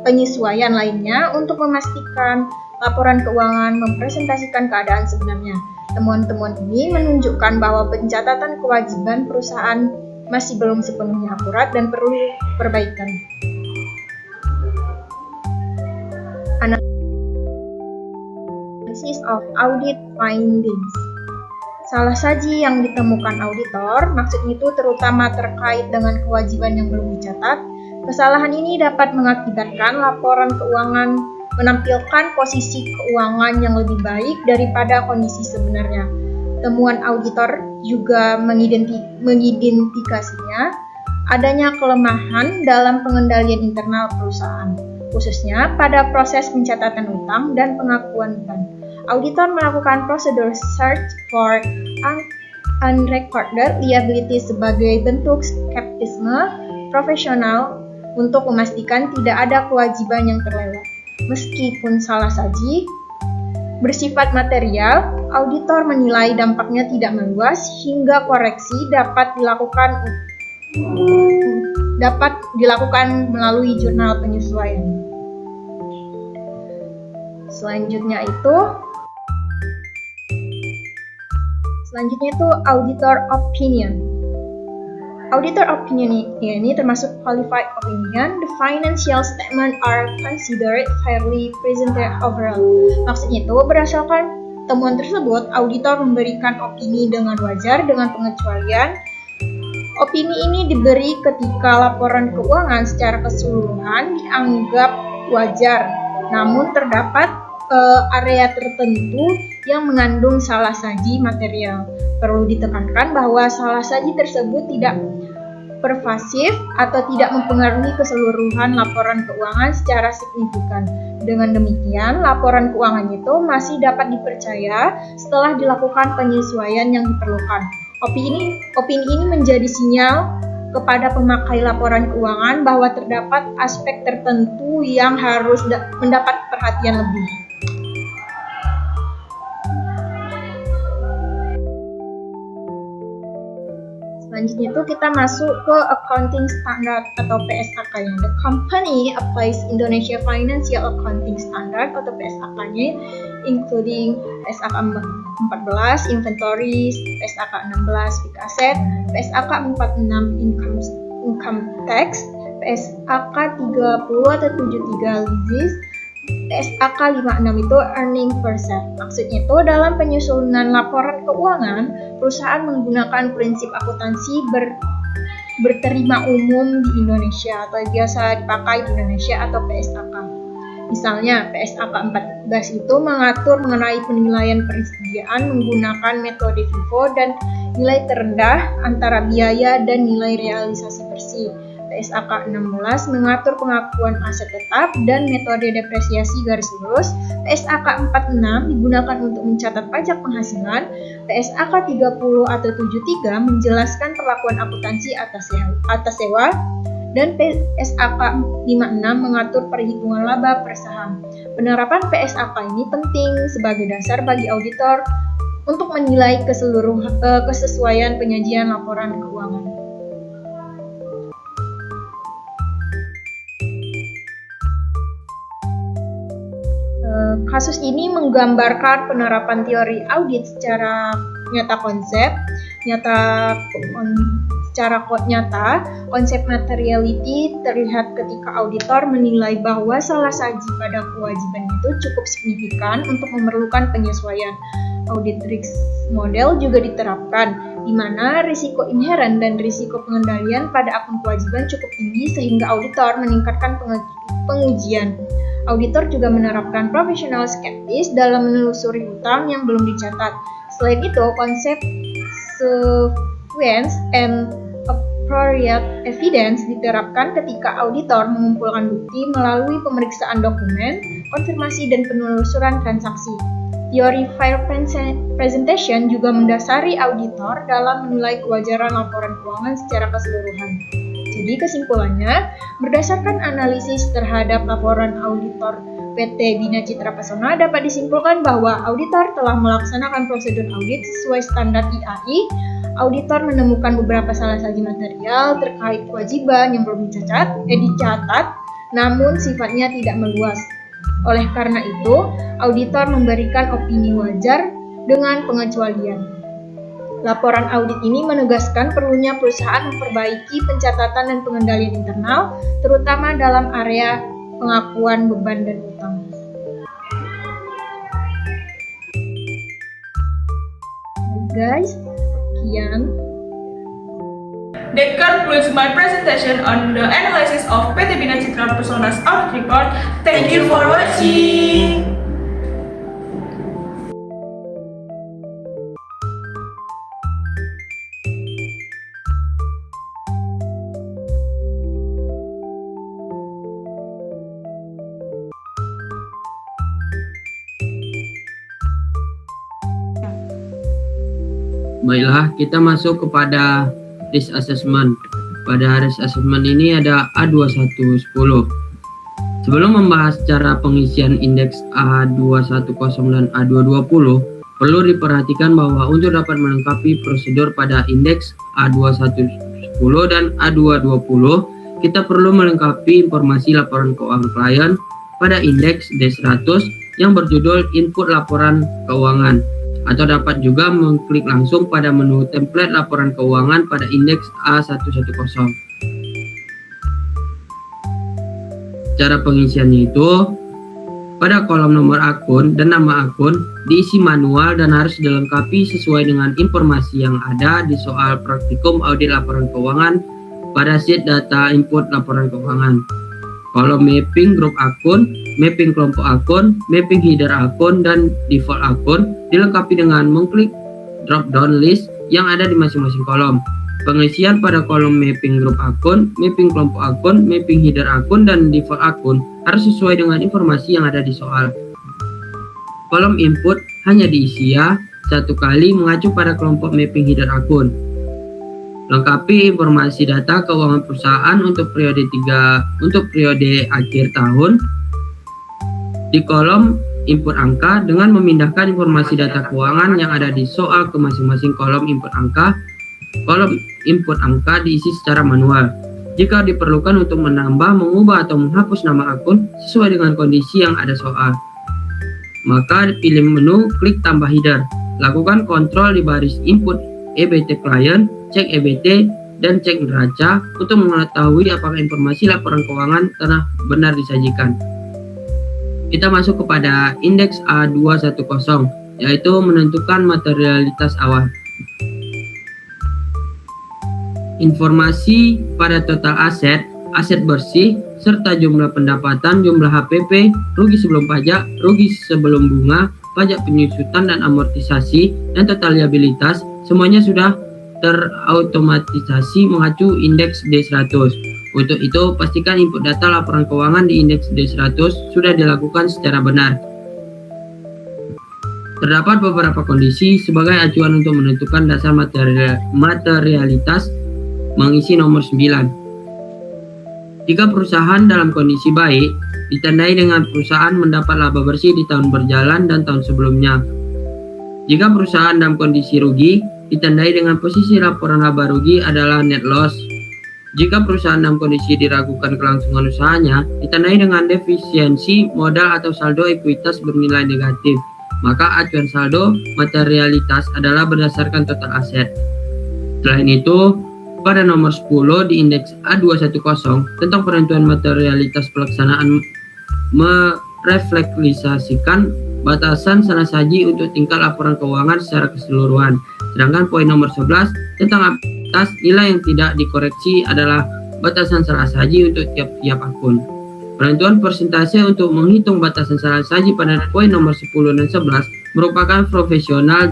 penyesuaian lainnya untuk memastikan laporan keuangan mempresentasikan keadaan sebenarnya. Temuan-temuan ini menunjukkan bahwa pencatatan kewajiban perusahaan masih belum sepenuhnya akurat dan perlu perbaikan. Analysis of audit findings. Salah saji yang ditemukan auditor, maksudnya itu terutama terkait dengan kewajiban yang belum dicatat. Kesalahan ini dapat mengakibatkan laporan keuangan menampilkan posisi keuangan yang lebih baik daripada kondisi sebenarnya. Temuan auditor juga mengidentifikasinya adanya kelemahan dalam pengendalian internal perusahaan, khususnya pada proses pencatatan utang dan pengakuan utang. Auditor melakukan prosedur search for unrecorded liability sebagai bentuk skeptisme profesional untuk memastikan tidak ada kewajiban yang terlewat. Meskipun salah saji bersifat material, auditor menilai dampaknya tidak meluas hingga koreksi dapat dilakukan melalui jurnal penyesuaian. Selanjutnya itu auditor opinion. Auditor opinion ini termasuk qualified opinion. The financial statement are considered fairly presented overall. Maksudnya itu, berdasarkan temuan tersebut, auditor memberikan opini dengan wajar dengan pengecualian. Opini ini diberi ketika laporan keuangan secara keseluruhan dianggap wajar, namun terdapat area tertentu yang mengandung salah saji material. Perlu ditekankan bahwa salah saji tersebut tidak pervasif atau tidak mempengaruhi keseluruhan laporan keuangan secara signifikan. Dengan demikian, laporan keuangan itu masih dapat dipercaya setelah dilakukan penyesuaian yang diperlukan. Opini ini menjadi sinyal kepada pemakai laporan keuangan bahwa terdapat aspek tertentu yang harus mendapat perhatian lebih. Selanjutnya itu kita masuk ke Accounting Standard atau PSAK-nya. The company applies Indonesia Financial Accounting Standard atau PSAK-nya, including PSAK 14 Inventories, PSAK 16 Fixed Asset, PSAK 46 Income Tax, PSAK 30 atau 73 Leases, PSAK 56 itu earning per share. Maksudnya itu dalam penyusunan laporan keuangan, perusahaan menggunakan prinsip akuntansi berterima umum di Indonesia atau biasa dipakai di Indonesia atau PSAK. Misalnya, PSAK 14 itu mengatur mengenai penilaian persediaan menggunakan metode FIFO dan nilai terendah antara biaya dan nilai realisasi bersih. PSAK 16 mengatur pengakuan aset tetap dan metode depresiasi garis lurus. PSAK 46 digunakan untuk mencatat pajak penghasilan. PSAK 30 atau 73 menjelaskan perlakuan akuntansi atas sewa. Dan PSAK 56 mengatur perhitungan laba per saham. Penerapan PSAK ini penting sebagai dasar bagi auditor untuk menilai kesesuaian penyajian laporan keuangan. Kasus ini menggambarkan penerapan teori audit secara nyata konsep materiality terlihat ketika auditor menilai bahwa salah saji pada kewajiban itu cukup signifikan untuk memerlukan penyesuaian. Audit risk model juga diterapkan, di mana risiko inheren dan risiko pengendalian pada akun kewajiban cukup tinggi sehingga auditor meningkatkan pengujian. Auditor juga menerapkan professional skeptis dalam menelusuri hutang yang belum dicatat. Selain itu, konsep sufficiency and appropriate evidence diterapkan ketika auditor mengumpulkan bukti melalui pemeriksaan dokumen, konfirmasi, dan penelusuran transaksi. Teori fair presentation juga mendasari auditor dalam menilai kewajaran laporan keuangan secara keseluruhan. Jadi kesimpulannya, berdasarkan analisis terhadap laporan auditor PT Bina Citra Pesona dapat disimpulkan bahwa auditor telah melaksanakan prosedur audit sesuai standar IAI. Auditor menemukan beberapa salah-saji material terkait kewajiban yang belum dicatat, namun sifatnya tidak meluas. Oleh karena itu, auditor memberikan opini wajar dengan pengecualian. Laporan audit ini menegaskan perlunya perusahaan memperbaiki pencatatan dan pengendalian internal, terutama dalam area pengakuan beban dan utang. Guys, sekian. That concludes my presentation on the analysis of PT Bina Citra Persona's audit report. Thank you for watching. Baiklah, kita masuk kepada risk assessment. Pada risk assessment ini ada A2110. Sebelum membahas cara pengisian indeks A210 dan A220, perlu diperhatikan bahwa untuk dapat melengkapi prosedur pada indeks A2110 dan A220, kita perlu melengkapi informasi laporan keuangan klien pada indeks D100 yang berjudul Input Laporan Keuangan, atau dapat juga mengklik langsung pada menu template laporan keuangan pada indeks A110. Cara pengisiannya itu, pada kolom nomor akun dan nama akun diisi manual dan harus dilengkapi sesuai dengan informasi yang ada di soal praktikum audit laporan keuangan pada sheet data input laporan keuangan. Kolom mapping grup akun, mapping kelompok akun, mapping header akun, dan default akun dilengkapi dengan mengklik drop down list yang ada di masing-masing kolom. Pengisian pada kolom mapping grup akun, mapping kelompok akun, mapping header akun, dan default akun harus sesuai dengan informasi yang ada di soal. Kolom input hanya diisi satu kali mengacu pada kelompok mapping header akun. Lengkapi informasi data keuangan perusahaan untuk periode akhir tahun di kolom input angka dengan memindahkan informasi data keuangan yang ada di soal ke masing-masing kolom input angka. Kolom input angka diisi secara manual. Jika diperlukan untuk menambah, mengubah, atau menghapus nama akun sesuai dengan kondisi yang ada soal, maka pilih menu klik tambah header. Lakukan kontrol di baris input EBT klien, cek EBT, dan cek neraca untuk mengetahui apakah informasi laporan keuangan telah benar disajikan. Kita masuk kepada indeks A210, yaitu menentukan materialitas awal. Informasi pada total aset, aset bersih, serta jumlah pendapatan, jumlah HPP, rugi sebelum pajak, rugi sebelum bunga, pajak penyusutan dan amortisasi, dan total liabilitas, semuanya sudah terautomatisasi mengacu indeks D100. Untuk itu, pastikan input data laporan keuangan di indeks D100 sudah dilakukan secara benar. Terdapat beberapa kondisi sebagai acuan untuk menentukan dasar materialitas mengisi nomor 9. Jika perusahaan dalam kondisi baik, ditandai dengan perusahaan mendapat laba bersih di tahun berjalan dan tahun sebelumnya. Jika perusahaan dalam kondisi rugi, ditandai dengan posisi laporan laba rugi adalah net loss. Jika perusahaan dalam kondisi diragukan kelangsungan usahanya, ditandai dengan defisiensi modal atau saldo ekuitas bernilai negatif, maka acuan saldo materialitas adalah berdasarkan total aset. Selain itu, pada nomor 10 di indeks A210 tentang penentuan materialitas pelaksanaan merefleksasikan batasan salah saji untuk tingkat laporan keuangan secara keseluruhan. Sedangkan poin nomor 11 tentang atas nilai yang tidak dikoreksi adalah batasan salah saji untuk tiap-tiap akun. Penentuan persentase untuk menghitung batasan salah saji pada poin nomor 10 dan 11 merupakan profesional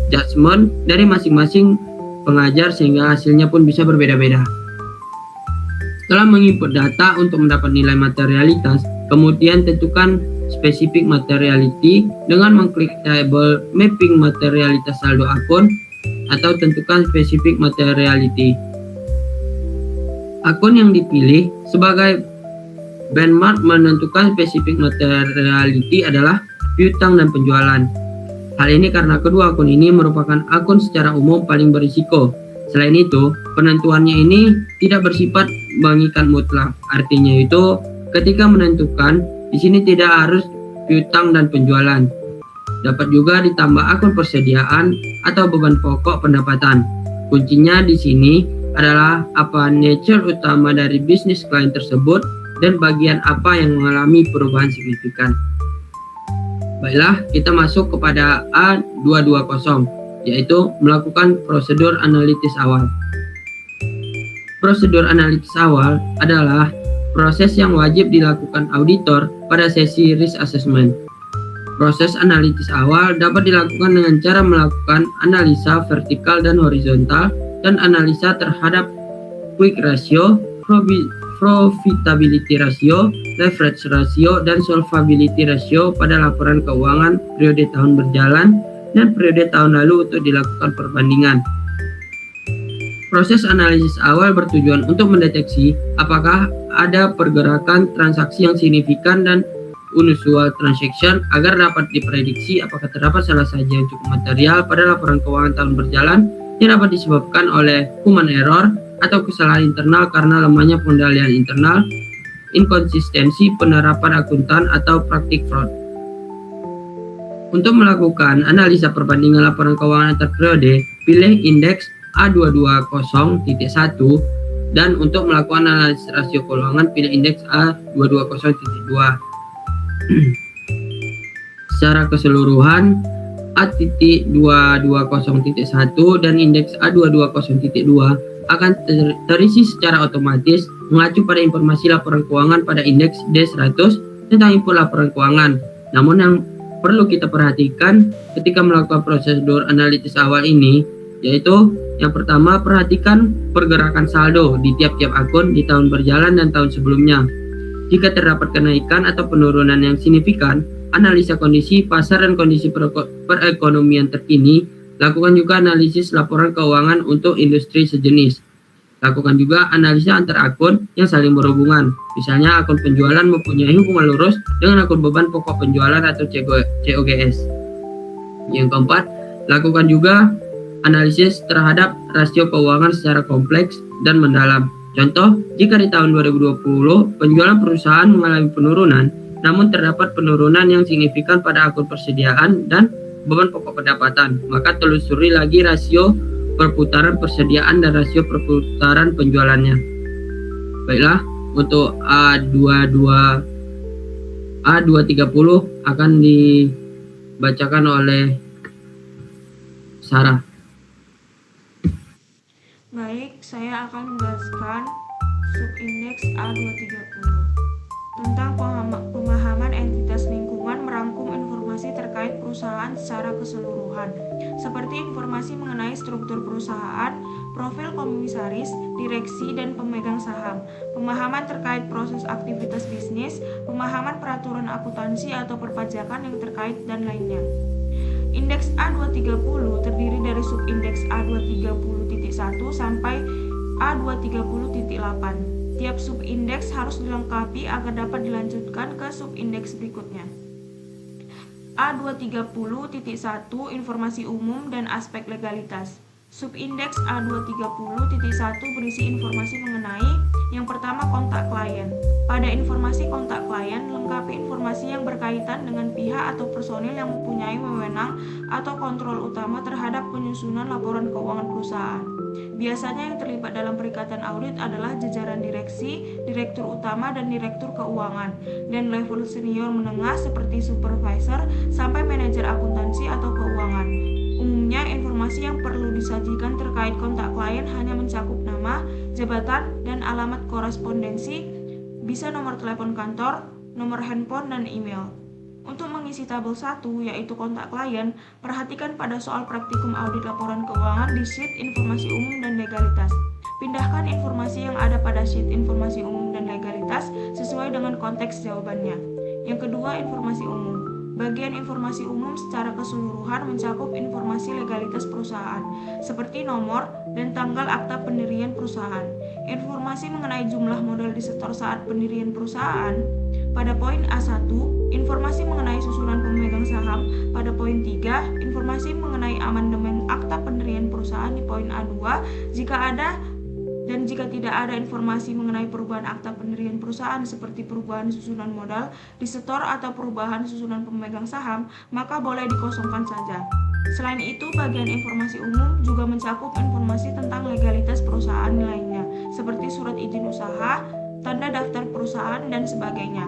judgment dari masing-masing pengajar sehingga hasilnya pun bisa berbeda-beda. Setelah menginput data untuk mendapat nilai materialitas, kemudian tentukan specific materiality dengan mengklik table mapping materialitas saldo akun atau tentukan specific materiality. Akun yang dipilih sebagai benchmark menentukan specific materiality adalah piutang dan penjualan. Hal ini karena kedua akun ini merupakan akun secara umum paling berisiko. Selain itu, penentuannya ini tidak bersifat mengikat mutlak. Artinya itu, ketika menentukan, di sini tidak harus piutang dan penjualan. Dapat juga ditambah akun persediaan atau beban pokok pendapatan. Kuncinya di sini adalah apa nature utama dari bisnis klien tersebut dan bagian apa yang mengalami perubahan signifikan. Baiklah, kita masuk kepada A220, yaitu melakukan prosedur analitis awal. Prosedur analitis awal adalah proses yang wajib dilakukan auditor pada sesi risk assessment. Proses analitis awal dapat dilakukan dengan cara melakukan analisa vertikal dan horizontal dan analisa terhadap quick ratio, profitability ratio, leverage ratio, dan solvability ratio pada laporan keuangan periode tahun berjalan dan periode tahun lalu untuk dilakukan perbandingan. Proses analisis awal bertujuan untuk mendeteksi apakah ada pergerakan transaksi yang signifikan dan unusual transaction agar dapat diprediksi apakah terdapat salah saja cukup material pada laporan keuangan tahun berjalan yang dapat disebabkan oleh human error atau kesalahan internal karena lemahnya pengendalian internal, inkonsistensi penerapan akuntan, atau praktik fraud. Untuk melakukan analisa perbandingan laporan keuangan antar periode, pilih indeks A220.1 dan untuk melakukan analisis rasio keuangan, pilih indeks A220.2. Secara keseluruhan, A.220.1 dan indeks A220.2 akan terisi secara otomatis mengacu pada informasi laporan keuangan pada indeks D100 tentang input laporan keuangan. Namun yang perlu kita perhatikan ketika melakukan prosedur analitis awal ini, yaitu yang pertama, perhatikan pergerakan saldo di tiap-tiap akun di tahun berjalan dan tahun sebelumnya. Jika terdapat kenaikan atau penurunan yang signifikan, analisa kondisi pasar dan kondisi perekonomian terkini. Lakukan juga analisis laporan keuangan untuk industri sejenis. Lakukan juga analisa antar akun yang saling berhubungan. Misalnya akun penjualan mempunyai hubungan lurus dengan akun beban pokok penjualan atau COGS. Yang keempat, lakukan juga analisis terhadap rasio keuangan secara kompleks dan mendalam. Contoh, jika di tahun 2020 penjualan perusahaan mengalami penurunan, namun terdapat penurunan yang signifikan pada akun persediaan dan beban pokok pendapatan, maka telusuri lagi rasio perputaran persediaan dan rasio perputaran penjualannya. Baiklah, untuk A230 akan dibacakan oleh Sarah. Baik, saya akan menjelaskan subindeks A230 tentang pemahaman entitas lingkungan merangkum informasi terkait perusahaan secara keseluruhan, seperti informasi mengenai struktur perusahaan, profil komisaris, direksi, dan pemegang saham, pemahaman terkait proses aktivitas bisnis, pemahaman peraturan akuntansi atau perpajakan yang terkait, dan lainnya. Indeks A230 terdiri dari subindeks A230.1 sampai A230.8. Tiap subindeks harus dilengkapi agar dapat dilanjutkan ke subindeks berikutnya. A230.1 Informasi umum dan aspek legalitas. Subindeks A230.1 berisi informasi mengenai yang pertama, kontak klien. Pada informasi kontak klien, lengkapi informasi yang berkaitan dengan pihak atau personil yang mempunyai wewenang atau kontrol utama terhadap penyusunan laporan keuangan perusahaan. Biasanya yang terlibat dalam perikatan audit adalah jajaran direksi, direktur utama, dan direktur keuangan, dan level senior menengah seperti supervisor sampai manajer akuntansi atau keuangan. Umumnya, informasi yang perlu disajikan terkait kontak klien hanya mencakup nama, jabatan, dan alamat korespondensi bisa nomor telepon kantor, nomor handphone, dan email. Untuk mengisi tabel 1, yaitu kontak klien, perhatikan pada soal praktikum audit laporan keuangan di sheet informasi umum dan legalitas. Pindahkan informasi yang ada pada sheet informasi umum dan legalitas sesuai dengan konteks jawabannya. Yang kedua, informasi umum. Bagian informasi umum secara keseluruhan mencakup informasi legalitas perusahaan, seperti nomor dan tanggal akta pendirian perusahaan, informasi mengenai jumlah modal disetor saat pendirian perusahaan. Pada poin A1, informasi mengenai susunan pemegang saham. Pada poin 3, informasi mengenai amandemen akta pendirian perusahaan di poin A2, jika ada dan jika tidak ada informasi mengenai perubahan akta pendirian perusahaan seperti perubahan susunan modal disetor atau perubahan susunan pemegang saham, maka boleh dikosongkan saja. Selain itu, bagian informasi umum juga mencakup informasi tentang legalitas perusahaan lainnya, seperti surat izin usaha, tanda daftar perusahaan, dan sebagainya.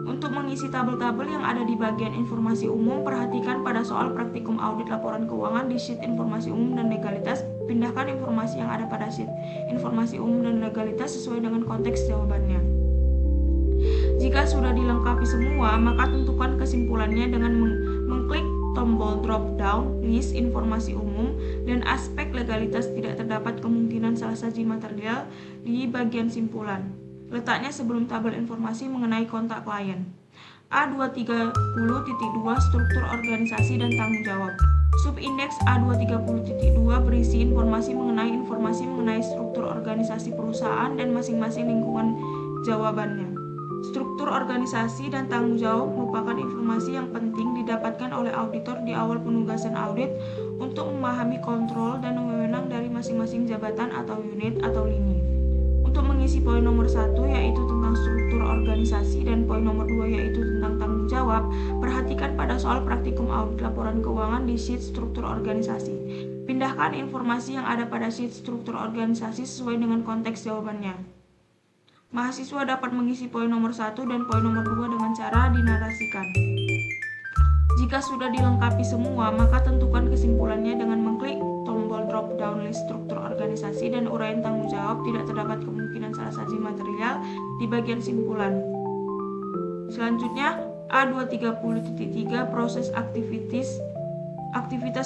Untuk mengisi tabel-tabel yang ada di bagian informasi umum, perhatikan pada soal praktikum audit laporan keuangan di sheet informasi umum dan legalitas. Pindahkan informasi yang ada pada sheet informasi umum dan legalitas sesuai dengan konteks jawabannya. Jika sudah dilengkapi semua, maka tentukan kesimpulannya dengan mengklik tombol drop down list informasi umum dan aspek legalitas tidak terdapat kemungkinan salah saji material di bagian simpulan. Letaknya sebelum tabel informasi mengenai kontak klien. A230.2 struktur organisasi dan tanggung jawab. Subindeks A230.2 berisi informasi mengenai struktur organisasi perusahaan dan masing-masing lingkungan jawabannya. Struktur organisasi dan tanggung jawab merupakan informasi yang penting didapatkan oleh auditor di awal penugasan audit untuk memahami kontrol dan wewenang dari masing-masing jabatan atau unit atau lini. Untuk mengisi poin nomor 1 yaitu tentang struktur organisasi dan poin nomor 2 yaitu tentang tanggung jawab, perhatikan pada soal praktikum audit laporan keuangan di sheet struktur organisasi. Pindahkan informasi yang ada pada sheet struktur organisasi sesuai dengan konteks jawabannya. Mahasiswa dapat mengisi poin nomor 1 dan poin nomor 2 dengan cara dinarasikan. Jika sudah dilengkapi semua, maka tentukan kesimpulannya dengan mengklik tombol drop down list struktur organisasi dan uraian tanggung jawab. Tidak terdapat kemungkinan salah saji material di bagian simpulan. Selanjutnya, A230.3 proses aktivitas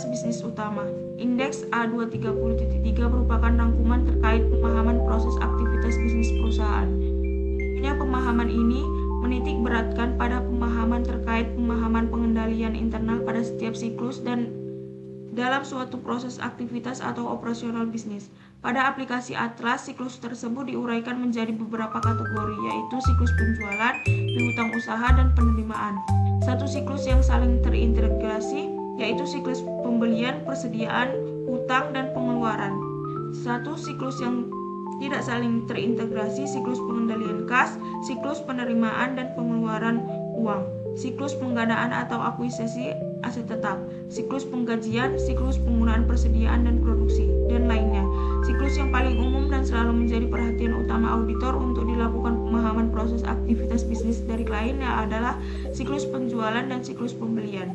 bisnis utama. Indeks A230.3 merupakan rangkuman terkait pemahaman proses aktivitas bisnis perusahaan. Pemahaman ini menitik beratkan pada pemahaman terkait pemahaman pengendalian internal pada setiap siklus dan dalam suatu proses aktivitas atau operasional bisnis. Pada aplikasi Atlas, siklus tersebut diuraikan menjadi beberapa kategori, yaitu siklus penjualan, piutang usaha, dan penerimaan. Satu siklus yang saling terintegrasi, yaitu siklus pembelian, persediaan, hutang, dan pengeluaran. Satu siklus yang tidak saling terintegrasi, siklus pengendalian kas, siklus penerimaan dan pengeluaran uang, siklus penggandaan atau akuisisi aset tetap, siklus penggajian, siklus penggunaan persediaan dan produksi, dan lainnya. Siklus yang paling umum dan selalu menjadi perhatian utama auditor untuk dilakukan pemahaman proses aktivitas bisnis dari kliennya adalah siklus penjualan dan siklus pembelian.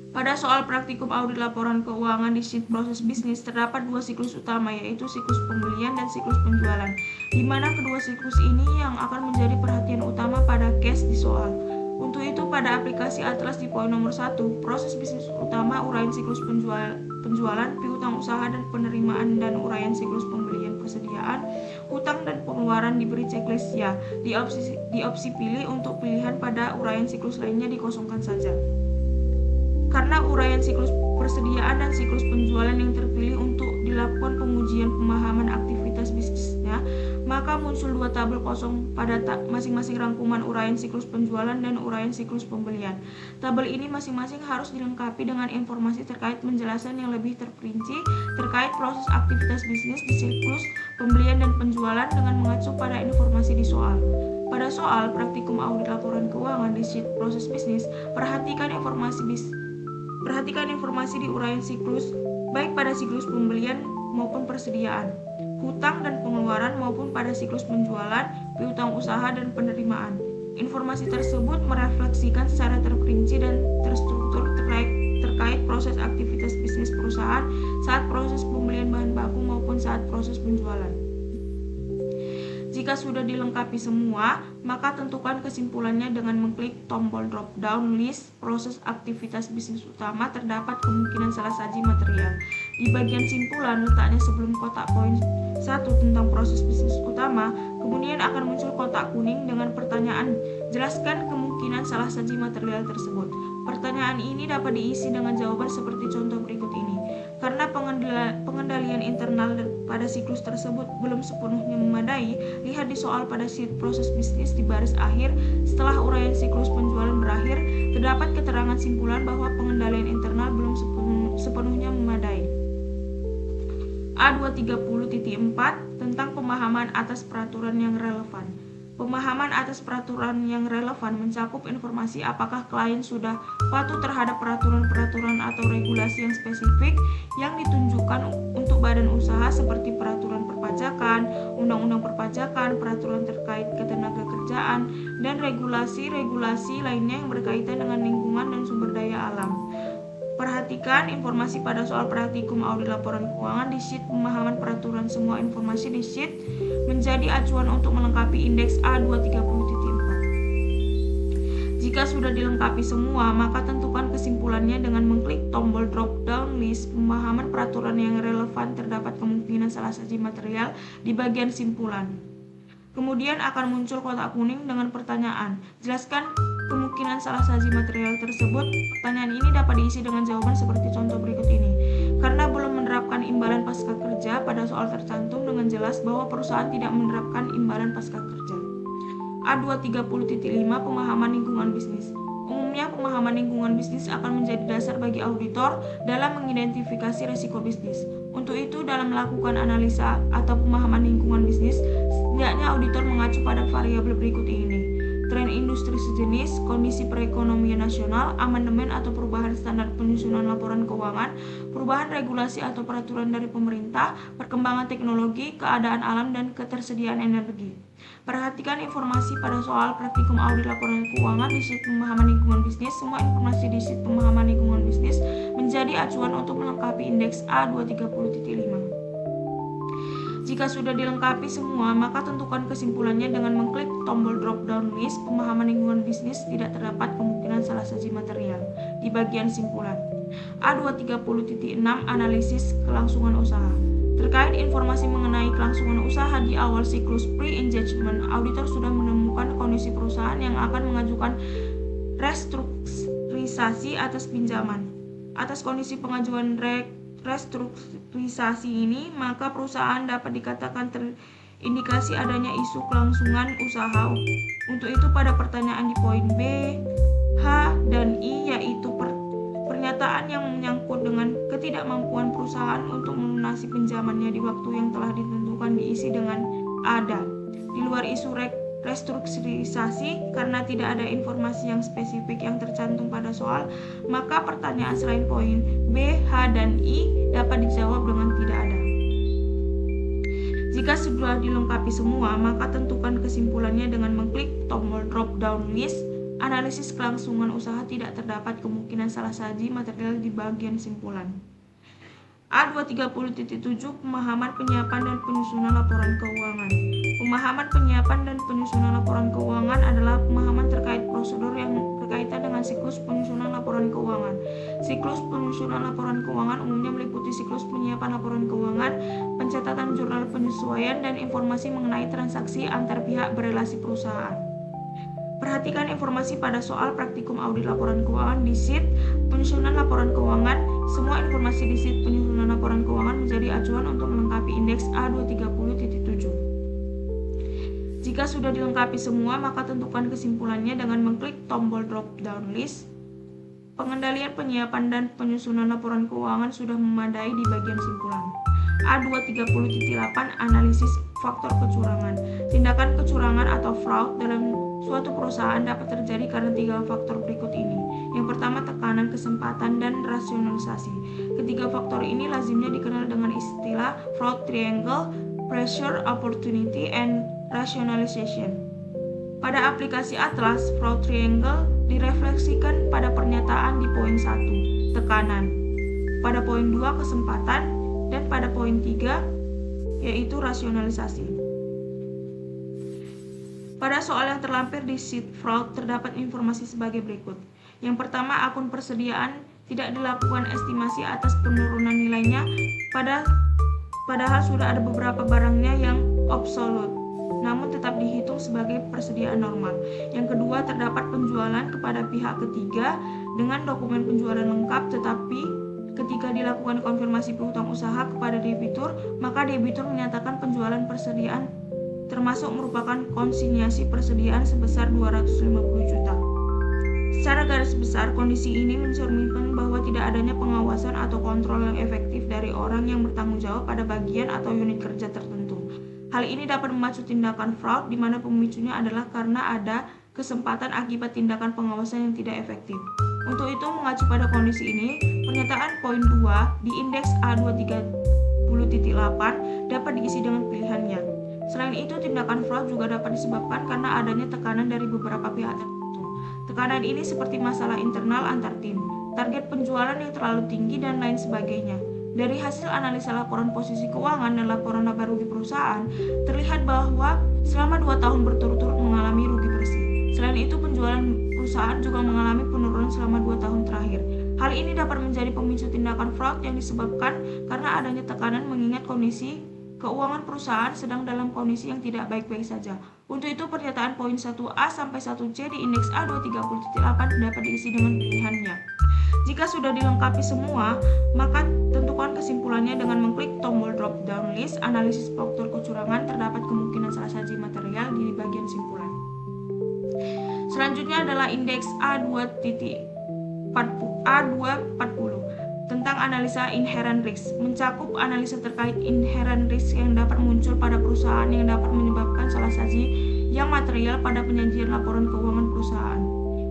Pada soal praktikum audit laporan keuangan di sheet proses bisnis terdapat dua siklus utama, yaitu siklus pembelian dan siklus penjualan, di mana kedua siklus ini yang akan menjadi perhatian utama pada case di soal. Untuk itu, pada aplikasi Atlas di poin nomor 1, proses bisnis utama, uraian siklus penjualan, piutang usaha dan penerimaan, dan uraian siklus pembelian persediaan, hutang dan pengeluaran diberi checklist ya. Di opsi pilih untuk pilihan pada uraian siklus lainnya dikosongkan saja. Karena uraian siklus persediaan dan siklus penjualan yang terpilih untuk dilakukan pengujian pemahaman aktivitas bisnisnya, maka muncul dua tabel kosong pada masing-masing rangkuman uraian siklus penjualan dan uraian siklus pembelian. Tabel ini masing-masing harus dilengkapi dengan informasi terkait penjelasan yang lebih terperinci terkait proses aktivitas bisnis di siklus pembelian dan penjualan dengan mengacu pada informasi di soal. Pada soal praktikum audit laporan keuangan di sheet proses bisnis, perhatikan informasi di uraian siklus, baik pada siklus pembelian maupun persediaan, hutang dan pengeluaran maupun pada siklus penjualan, piutang usaha dan penerimaan. Informasi tersebut merefleksikan secara terperinci dan terstruktur terkait proses aktivitas bisnis perusahaan saat proses pembelian bahan baku maupun saat proses penjualan. Jika Jika sudah dilengkapi semua, maka tentukan kesimpulannya dengan mengklik tombol drop down list proses aktivitas bisnis utama terdapat kemungkinan salah saji material. Di bagian simpulan letaknya sebelum kotak poin 1 tentang proses bisnis utama, kemudian akan muncul kotak kuning dengan pertanyaan, jelaskan kemungkinan salah saji material tersebut. Pertanyaan ini dapat diisi dengan jawaban seperti contoh berikut ini. Karena pengendalian internal pada siklus tersebut belum sepenuhnya memadai, lihat di soal pada sheet proses bisnis di baris akhir. Setelah uraian siklus penjualan berakhir, terdapat keterangan simpulan bahwa pengendalian internal belum sepenuhnya memadai. A230.4 tentang pemahaman atas peraturan yang relevan. Pemahaman atas peraturan yang relevan mencakup informasi apakah klien sudah patuh terhadap peraturan-peraturan atau regulasi yang spesifik yang ditunjukkan untuk badan usaha seperti peraturan perpajakan, undang-undang perpajakan, peraturan terkait ketenagakerjaan, dan regulasi-regulasi lainnya yang berkaitan dengan lingkungan dan sumber daya alam. Perhatikan informasi pada soal praktikum audit laporan keuangan di sheet pemahaman peraturan. Semua informasi di sheet menjadi acuan untuk melengkapi indeks A230.4. Jika sudah dilengkapi semua, maka tentukan kesimpulannya dengan mengklik tombol drop down list pemahaman peraturan yang relevan terdapat kemungkinan salah saji material di bagian simpulan. Kemudian akan muncul kotak kuning dengan pertanyaan, jelaskan kemungkinan salah saji material tersebut. Pertanyaan ini dapat diisi dengan jawaban seperti contoh berikut ini. Karena belum menerapkan imbalan pasca kerja, pada soal tercantum dengan jelas bahwa perusahaan tidak menerapkan imbalan pasca kerja. A230.5 Pemahaman lingkungan bisnis. Umumnya pemahaman lingkungan bisnis akan menjadi dasar bagi auditor dalam mengidentifikasi risiko bisnis. Untuk itu, dalam melakukan analisa atau pemahaman lingkungan bisnis, setidaknya auditor mengacu pada variabel berikut ini: tren industri sejenis, kondisi perekonomian nasional, amandemen atau perubahan standar penyusunan laporan keuangan, perubahan regulasi atau peraturan dari pemerintah, perkembangan teknologi, keadaan alam, dan ketersediaan energi. Perhatikan informasi pada soal praktikum audit laporan keuangan di sheet pemahaman lingkungan bisnis. Semua informasi di sheet pemahaman lingkungan bisnis menjadi acuan untuk melengkapi indeks A230.5. Jika sudah dilengkapi semua, maka tentukan kesimpulannya dengan mengklik tombol drop down list pemahaman lingkungan bisnis tidak terdapat kemungkinan salah saji material di bagian simpulan. A230.6 Analisis kelangsungan usaha. Terkait informasi mengenai kelangsungan usaha di awal siklus pre-engagement, auditor sudah menemukan kondisi perusahaan yang akan mengajukan restrukturisasi atas pinjaman. Atas kondisi pengajuan restrukturisasi ini, maka perusahaan dapat dikatakan terindikasi adanya isu kelangsungan usaha. Untuk itu, pada pertanyaan di poin B, H, dan I, yaitu pernyataan yang menyangkut dengan ketidakmampuan perusahaan untuk melunasi pinjamannya di waktu yang telah ditentukan diisi dengan ada. Di luar isu restrukturisasi, karena tidak ada informasi yang spesifik yang tercantum pada soal, maka pertanyaan selain poin B, H, dan I dapat dijawab dengan tidak ada. Jika sudah dilengkapi semua, maka tentukan kesimpulannya dengan mengklik tombol drop down list analisis kelangsungan usaha tidak terdapat kemungkinan salah saji material di bagian simpulan. A230.7 Pemahaman penyiapan dan penyusunan laporan keuangan. Pemahaman penyiapan dan penyusunan laporan keuangan adalah pemahaman terkait prosedur yang berkaitan dengan siklus penyusunan laporan keuangan. Siklus penyusunan laporan keuangan umumnya meliputi siklus penyiapan laporan keuangan, pencatatan jurnal penyesuaian, dan informasi mengenai transaksi antar pihak berelasi perusahaan. Perhatikan informasi pada soal praktikum audit laporan keuangan di sheet penyusunan laporan keuangan. Semua informasi di sheet penyusunan laporan keuangan menjadi acuan untuk melengkapi indeks A230.7. Jika sudah dilengkapi semua, maka tentukan kesimpulannya dengan mengklik tombol drop down list. Pengendalian penyiapan dan penyusunan laporan keuangan sudah memadai di bagian simpulan. A230.8 Analisis faktor kecurangan. Tindakan kecurangan atau fraud dalam suatu perusahaan dapat terjadi karena 3 faktor berikut ini. Yang pertama, tekanan, kesempatan, dan rasionalisasi. Ketiga faktor ini lazimnya dikenal dengan istilah fraud triangle, pressure, opportunity, and rationalization. Pada aplikasi Atlas, fraud triangle direfleksikan pada pernyataan di poin 1, tekanan, pada poin 2, kesempatan, dan pada poin 3, yaitu rasionalisasi. Pada soal yang terlampir di sheet fraud terdapat informasi sebagai berikut. Yang pertama, akun persediaan tidak dilakukan estimasi atas penurunan nilainya padahal sudah ada beberapa barangnya yang obsolete, namun tetap dihitung sebagai persediaan normal. Yang kedua, terdapat penjualan kepada pihak ketiga dengan dokumen penjualan lengkap, tetapi ketika dilakukan konfirmasi piutang usaha kepada debitur, maka debitur menyatakan penjualan persediaan termasuk merupakan konsinyasi persediaan sebesar 250 juta. Secara garis besar, kondisi ini mencerminkan bahwa tidak adanya pengawasan atau kontrol yang efektif dari orang yang bertanggung jawab pada bagian atau unit kerja tertentu. Hal ini dapat memacu tindakan fraud di mana pemicunya adalah karena ada kesempatan akibat tindakan pengawasan yang tidak efektif. Untuk itu, mengacu pada kondisi ini, pernyataan poin 2 di indeks A230.8 dapat diisi dengan pilihannya. Selain itu, tindakan fraud juga dapat disebabkan karena adanya tekanan dari beberapa pihak tertentu. Tekanan ini seperti masalah internal antar tim, target penjualan yang terlalu tinggi, dan lain sebagainya. Dari hasil analisa laporan posisi keuangan dan laporan laba rugi perusahaan, terlihat bahwa selama 2 tahun berturut-turut mengalami rugi bersih. Selain itu, penjualan perusahaan juga mengalami penurunan selama 2 tahun terakhir. Hal ini dapat menjadi pemicu tindakan fraud yang disebabkan karena adanya tekanan mengingat kondisi keuangan perusahaan sedang dalam kondisi yang tidak baik-baik saja. Untuk itu, pernyataan poin 1A sampai 1C di indeks A230.8 dapat diisi dengan pilihannya. Jika sudah dilengkapi semua, maka tentukan kesimpulannya dengan mengklik tombol drop down list analisis faktor kecurangan. Terdapat kemungkinan salah saji material di bagian simpulan. Selanjutnya adalah indeks A240 tentang analisa inherent risk, mencakup analisa terkait inherent risk yang dapat muncul pada perusahaan yang dapat menyebabkan salah saji yang material pada penyajian laporan keuangan perusahaan.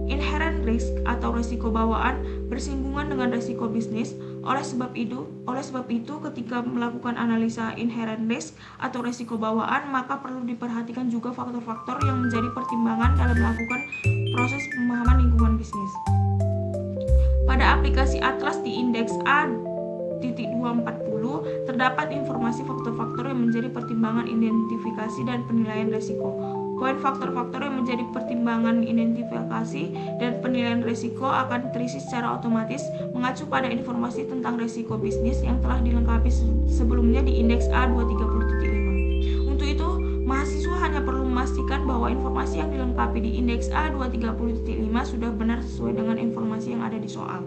Inherent risk atau risiko bawaan bersinggungan dengan risiko bisnis. Oleh sebab itu, ketika melakukan analisa inherent risk atau risiko bawaan, maka perlu diperhatikan juga faktor-faktor yang menjadi pertimbangan dalam melakukan proses pemahaman lingkungan bisnis. Pada aplikasi Atlas di indeks A.240 terdapat informasi faktor-faktor yang menjadi pertimbangan identifikasi dan penilaian risiko. Poin faktor-faktor yang menjadi pertimbangan identifikasi dan penilaian risiko akan terisi secara otomatis mengacu pada informasi tentang risiko bisnis yang telah dilengkapi sebelumnya di indeks A230.5. Untuk itu, mahasiswa hanya perlu memastikan bahwa informasi yang dilengkapi di indeks A230.5 sudah benar sesuai dengan informasi yang ada di soal.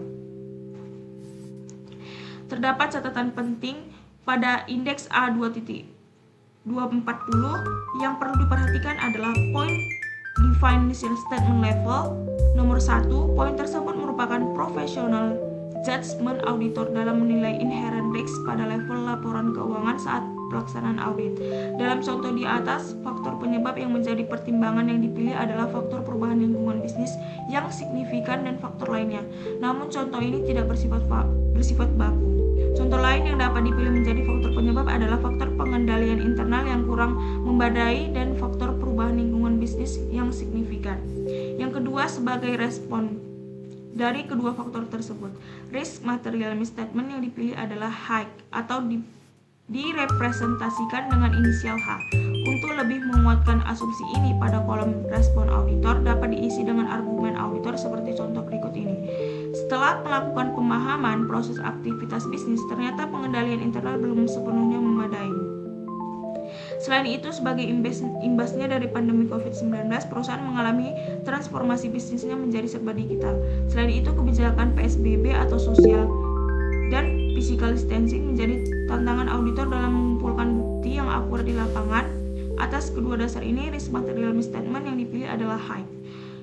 Terdapat catatan penting pada indeks A2.240 yang perlu diperhatikan adalah poin di financial statement level nomor 1. Poin tersebut merupakan professional judgment auditor dalam menilai inherent risk pada level laporan keuangan saat pelaksanaan audit. Dalam contoh di atas, faktor penyebab yang menjadi pertimbangan yang dipilih adalah faktor perubahan lingkungan bisnis yang signifikan dan faktor lainnya. Namun contoh ini tidak bersifat baku. Contoh lain yang dapat dipilih menjadi faktor penyebab adalah faktor pengendalian internal yang kurang memadai dan faktor perubahan lingkungan bisnis yang signifikan. Yang kedua, sebagai respon dari kedua faktor tersebut, risk material misstatement yang dipilih adalah high atau direpresentasikan dengan inisial H. Untuk lebih menguatkan asumsi ini, pada kolom respon auditor dapat diisi dengan argumen auditor seperti contoh berikut ini. Setelah melakukan pemahaman proses aktivitas bisnis, ternyata pengendalian internal belum sepenuhnya memadai. Selain itu, sebagai imbasnya dari pandemi COVID-19, perusahaan mengalami transformasi bisnisnya menjadi serba digital. Selain itu, kebijakan PSBB atau social dan physical distancing menjadi tantangan auditor dalam mengumpulkan bukti yang akurat di lapangan. Atas kedua dasar ini, risk material misstatement yang dipilih adalah high.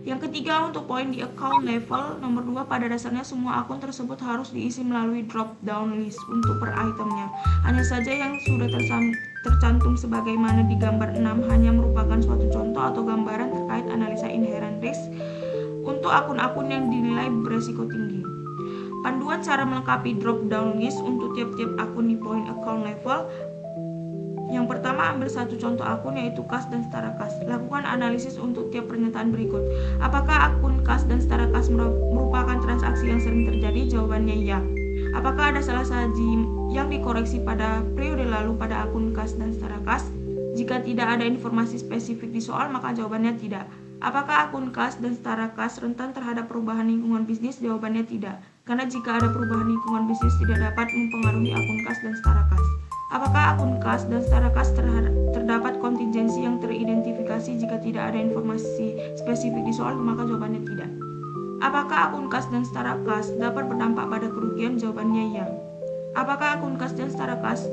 Yang ketiga, untuk poin di account level nomor 2, pada dasarnya semua akun tersebut harus diisi melalui drop down list untuk per itemnya. Hanya saja yang sudah tercantum sebagaimana di gambar 6 hanya merupakan suatu contoh atau gambaran terkait analisa inherent risk untuk akun-akun yang dinilai beresiko tinggi. Panduan cara melengkapi drop down list untuk tiap-tiap akun di poin account level. Yang pertama, ambil satu contoh akun yaitu kas dan setara kas. Lakukan analisis untuk tiap pernyataan berikut. Apakah akun kas dan setara kas merupakan transaksi yang sering terjadi? Jawabannya ya. Apakah ada salah saji yang dikoreksi pada periode lalu pada akun kas dan setara kas? Jika tidak ada informasi spesifik di soal, maka jawabannya tidak. Apakah akun kas dan setara kas rentan terhadap perubahan lingkungan bisnis? Jawabannya tidak. Karena jika ada perubahan lingkungan bisnis tidak dapat mempengaruhi akun kas dan setara kas. Apakah akun kas dan setara kas terdapat kontingensi yang teridentifikasi jika tidak ada informasi spesifik di soal? Maka jawabannya tidak. Apakah akun kas dan setara kas dapat berdampak pada kerugian? Jawabannya ya. Apakah akun kas dan setara kas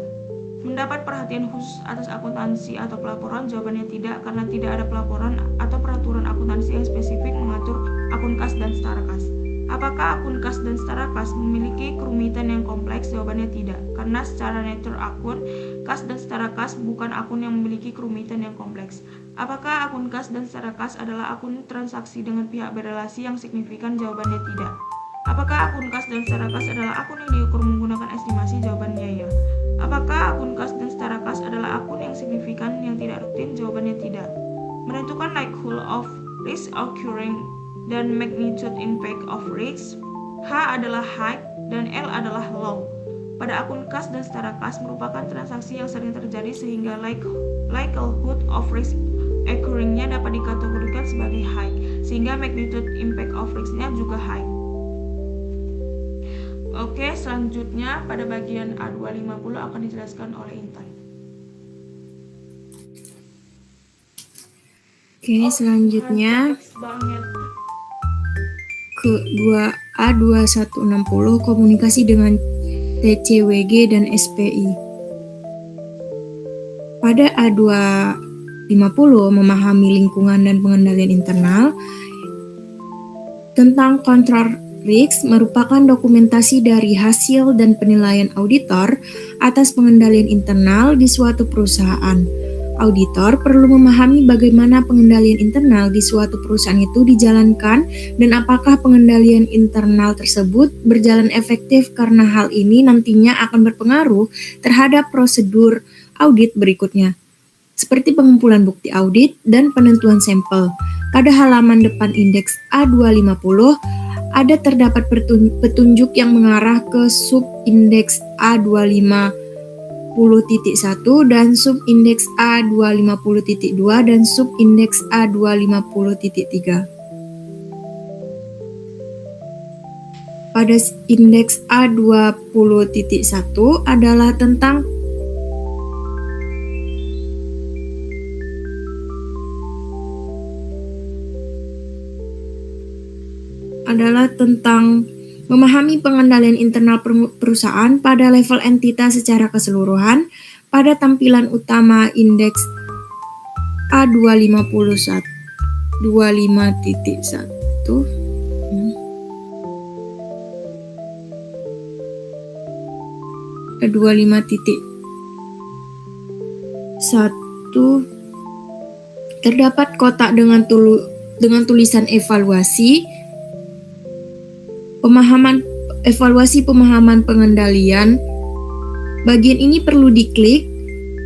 mendapat perhatian khusus atas akuntansi atau pelaporan? Jawabannya tidak, karena tidak ada pelaporan atau peraturan akuntansi yang spesifik mengatur akun kas dan setara kas. Apakah akun kas dan setara kas memiliki kerumitan yang kompleks? Jawabannya tidak, karena secara nature akun kas dan setara kas bukan akun yang memiliki kerumitan yang kompleks. Apakah akun kas dan setara kas adalah akun transaksi dengan pihak berelasi yang signifikan? Jawabannya tidak. Apakah akun kas dan setara kas adalah akun yang diukur menggunakan estimasi? Jawabannya ya. Apakah akun kas dan setara kas adalah akun yang signifikan yang tidak rutin? Jawabannya tidak. Menentukan likelihood of risk occurring dan magnitude impact of risk. H adalah high dan L adalah low. Pada akun kas dan setara kas merupakan transaksi yang sering terjadi sehingga likelihood of risk occurring-nya dapat dikategorikan sebagai high, sehingga magnitude impact of risk-nya juga high. Oke, selanjutnya pada bagian A250 akan dijelaskan oleh Intan. Oke, selanjutnya Banget. ke 2A2160 komunikasi dengan TCWG dan SPI. Pada A250 memahami lingkungan dan pengendalian internal. Tentang control risk merupakan dokumentasi dari hasil dan penilaian auditor atas pengendalian internal di suatu perusahaan. Auditor perlu memahami bagaimana pengendalian internal di suatu perusahaan itu dijalankan dan apakah pengendalian internal tersebut berjalan efektif, karena hal ini nantinya akan berpengaruh terhadap prosedur audit berikutnya, seperti pengumpulan bukti audit dan penentuan sampel. Pada halaman depan indeks A250 ada terdapat petunjuk yang mengarah ke subindeks A250.1 dan subindeks A250.2 dan subindeks A250.3. Pada indeks A20.1 adalah tentang memahami pengendalian internal perusahaan pada level entitas secara keseluruhan. Pada tampilan utama indeks A250.1 terdapat kotak dengan tulisan evaluasi pemahaman pengendalian. Bagian ini perlu diklik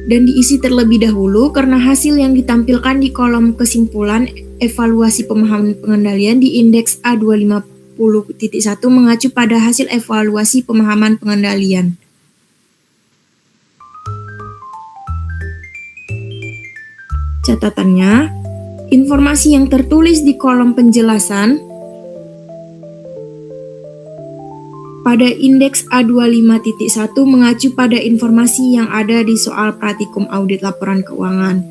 dan diisi terlebih dahulu karena hasil yang ditampilkan di kolom kesimpulan evaluasi pemahaman pengendalian di indeks A250.1 mengacu pada hasil evaluasi pemahaman pengendalian. Catatannya, informasi yang tertulis di kolom penjelasan pada indeks A25.1 mengacu pada informasi yang ada di soal praktikum audit laporan keuangan.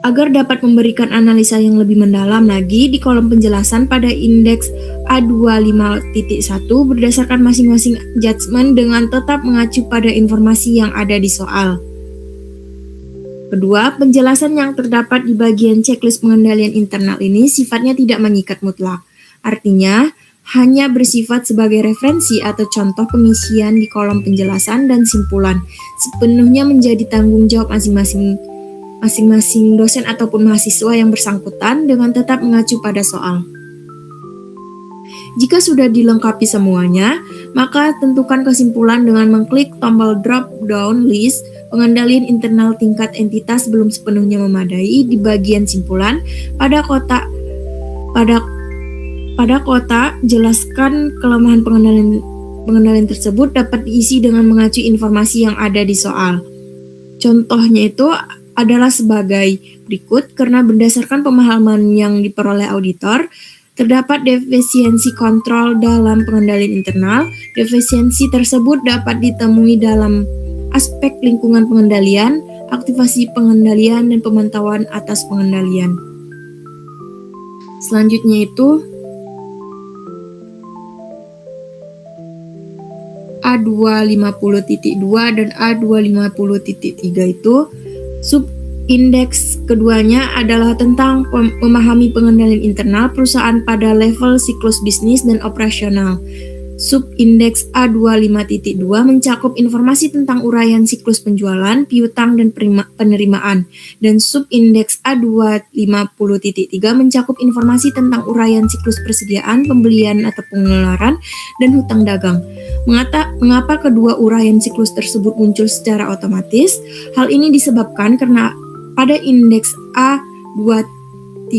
Agar dapat memberikan analisa yang lebih mendalam lagi, di kolom penjelasan pada indeks A25.1 berdasarkan masing-masing judgement dengan tetap mengacu pada informasi yang ada di soal. Kedua, penjelasan yang terdapat di bagian checklist pengendalian internal ini sifatnya tidak mengikat mutlak. Artinya, hanya bersifat sebagai referensi atau contoh pengisian di kolom penjelasan dan simpulan, sepenuhnya menjadi tanggung jawab masing-masing dosen ataupun mahasiswa yang bersangkutan dengan tetap mengacu pada soal. Jika sudah dilengkapi semuanya, maka tentukan kesimpulan dengan mengklik tombol drop-down list pengendalian internal tingkat entitas belum sepenuhnya memadai di bagian simpulan. Pada kotak, jelaskan kelemahan pengendalian tersebut dapat diisi dengan mengacu informasi yang ada di soal. Contohnya itu adalah sebagai berikut. Karena berdasarkan pemahaman yang diperoleh auditor, terdapat defisiensi kontrol dalam pengendalian internal. Defisiensi tersebut dapat ditemui dalam aspek lingkungan pengendalian, aktivasi pengendalian, dan pemantauan atas pengendalian. Selanjutnya itu A250.2 dan A250.3 itu subindeks keduanya adalah tentang memahami pengendalian internal perusahaan pada level siklus bisnis dan operasional. Subindeks A25.2 mencakup informasi tentang uraian siklus penjualan, piutang, dan penerimaan. Dan subindeks A25.3 mencakup informasi tentang uraian siklus persediaan, pembelian atau pengeluaran, dan hutang dagang. Mengapa kedua uraian siklus tersebut muncul secara otomatis? Hal ini disebabkan karena pada indeks A230.3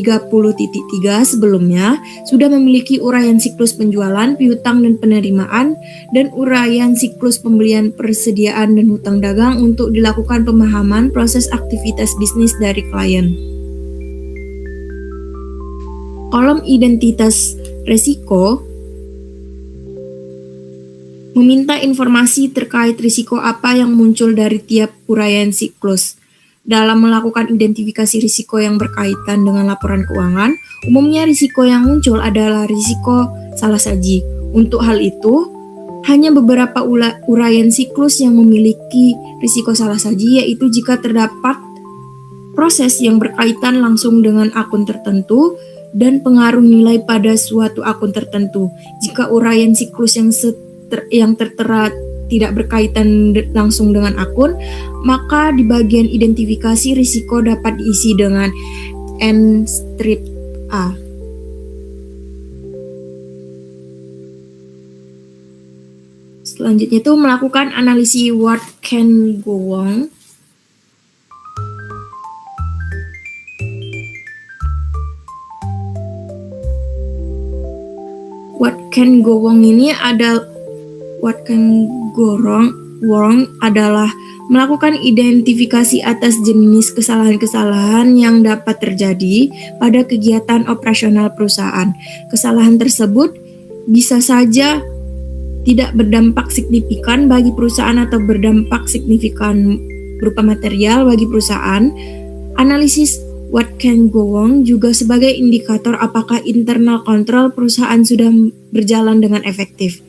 sebelumnya sudah memiliki uraian siklus penjualan, piutang, dan penerimaan, dan uraian siklus pembelian, persediaan, dan hutang dagang untuk dilakukan pemahaman proses aktivitas bisnis dari klien. Kolom identitas risiko meminta informasi terkait risiko apa yang muncul dari tiap uraian siklus. Dalam melakukan identifikasi risiko yang berkaitan dengan laporan keuangan, umumnya risiko yang muncul adalah risiko salah saji. Untuk hal itu, hanya beberapa uraian siklus yang memiliki risiko salah saji, yaitu jika terdapat proses yang berkaitan langsung dengan akun tertentu dan pengaruh nilai pada suatu akun tertentu. Jika uraian siklus yang tertera tidak berkaitan langsung dengan akun, maka di bagian identifikasi risiko dapat diisi dengan N-A. Selanjutnya itu melakukan analisis what can go wrong. What can go wrong adalah melakukan identifikasi atas jenis kesalahan-kesalahan yang dapat terjadi pada kegiatan operasional perusahaan. Kesalahan tersebut bisa saja tidak berdampak signifikan bagi perusahaan atau berdampak signifikan berupa material bagi perusahaan. Analisis what can go wrong juga sebagai indikator apakah internal kontrol perusahaan sudah berjalan dengan efektif.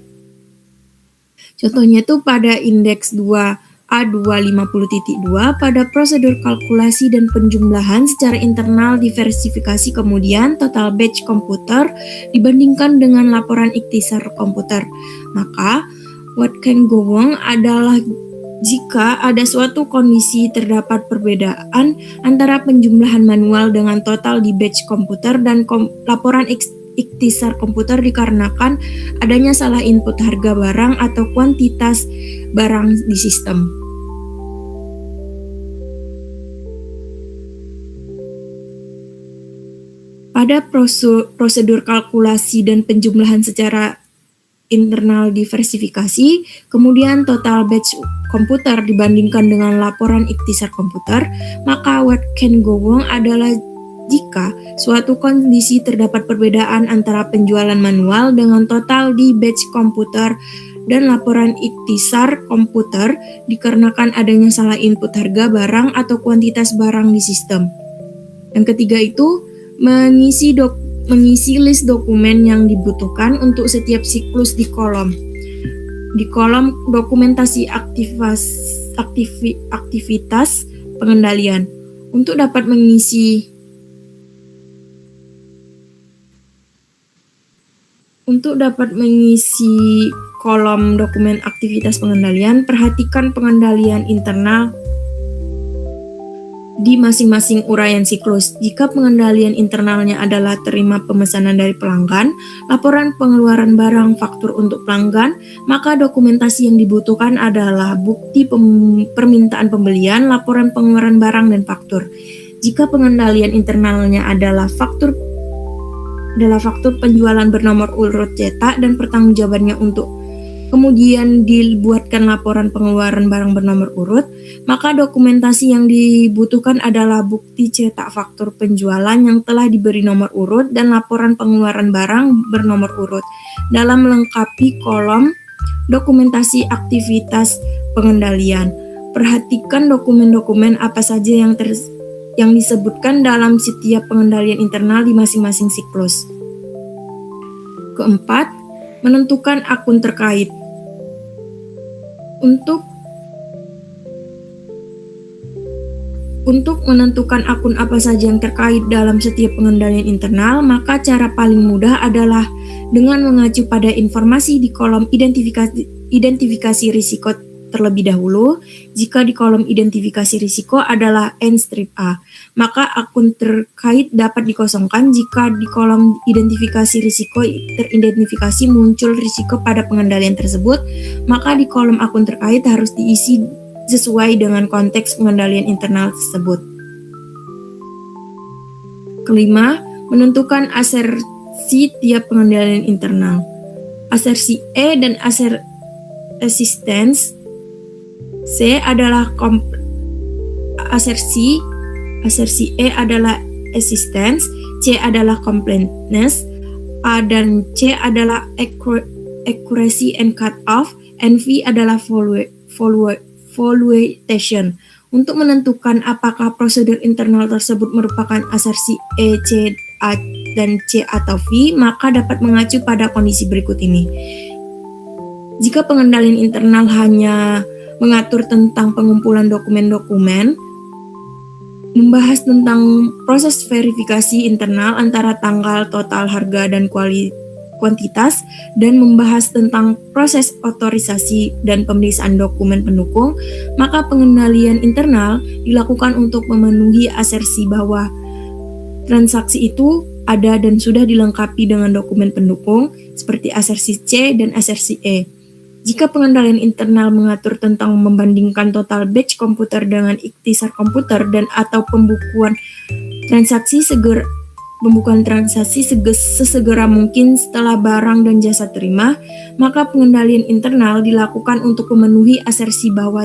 Contohnya itu pada indeks 2 A250.2 pada prosedur kalkulasi dan penjumlahan secara internal diversifikasi kemudian total batch komputer dibandingkan dengan laporan ikhtisar komputer. Maka what can go wrong adalah jika ada suatu kondisi terdapat perbedaan antara penjumlahan manual dengan total di batch komputer dan laporan ikhtisar komputer dikarenakan adanya salah input harga barang atau kuantitas barang di sistem. Pada prosedur kalkulasi dan penjumlahan secara internal diversifikasi, kemudian total batch komputer dibandingkan dengan laporan ikhtisar komputer, maka what can go wrong adalah jika suatu kondisi terdapat perbedaan antara penjualan manual dengan total di batch komputer dan laporan ikhtisar komputer dikarenakan adanya salah input harga barang atau kuantitas barang di sistem. Yang ketiga itu mengisi list dokumen yang dibutuhkan untuk setiap siklus di kolom. Di kolom dokumentasi aktivitas pengendalian. Untuk dapat mengisi kolom dokumen aktivitas pengendalian, perhatikan pengendalian internal di masing-masing uraian siklus. Jika pengendalian internalnya adalah terima pemesanan dari pelanggan, laporan pengeluaran barang, faktur untuk pelanggan, maka dokumentasi yang dibutuhkan adalah bukti permintaan pembelian, laporan pengeluaran barang, dan faktur. Jika pengendalian internalnya adalah faktur penjualan bernomor urut cetak dan pertanggungjawabannya untuk kemudian dibuatkan laporan pengeluaran barang bernomor urut, maka dokumentasi yang dibutuhkan adalah bukti cetak faktur penjualan yang telah diberi nomor urut dan laporan pengeluaran barang bernomor urut. Dalam melengkapi kolom dokumentasi aktivitas pengendalian, perhatikan dokumen-dokumen apa saja yang disebutkan dalam setiap pengendalian internal di masing-masing siklus. Keempat, menentukan akun terkait. Untuk menentukan akun apa saja yang terkait dalam setiap pengendalian internal, maka cara paling mudah adalah dengan mengacu pada informasi di kolom identifikasi risiko terlebih dahulu. Jika di kolom identifikasi risiko adalah N-strip A, maka akun terkait dapat dikosongkan. Jika di kolom identifikasi risiko teridentifikasi muncul risiko pada pengendalian tersebut, maka di kolom akun terkait harus diisi sesuai dengan konteks pengendalian internal tersebut. Kelima, menentukan asersi tiap pengendalian internal. Asersi E dan assistance C adalah asersi E adalah assistance, C adalah completeness, A dan C adalah accuracy and cut off, and V adalah valuation. Untuk menentukan apakah prosedur internal tersebut merupakan asersi E, C, A, dan C atau V, maka dapat mengacu pada kondisi berikut ini. Jika pengendalian internal hanya mengatur tentang pengumpulan dokumen-dokumen, membahas tentang proses verifikasi internal antara tanggal, total, harga, dan kuantitas, dan membahas tentang proses otorisasi dan pemeriksaan dokumen pendukung, maka pengendalian internal dilakukan untuk memenuhi asersi bahwa transaksi itu ada dan sudah dilengkapi dengan dokumen pendukung seperti asersi C dan asersi E. Jika pengendalian internal mengatur tentang membandingkan total batch komputer dengan ikhtisar komputer dan atau pembukuan transaksi sesegera mungkin setelah barang dan jasa terima, maka pengendalian internal dilakukan untuk memenuhi asersi bahwa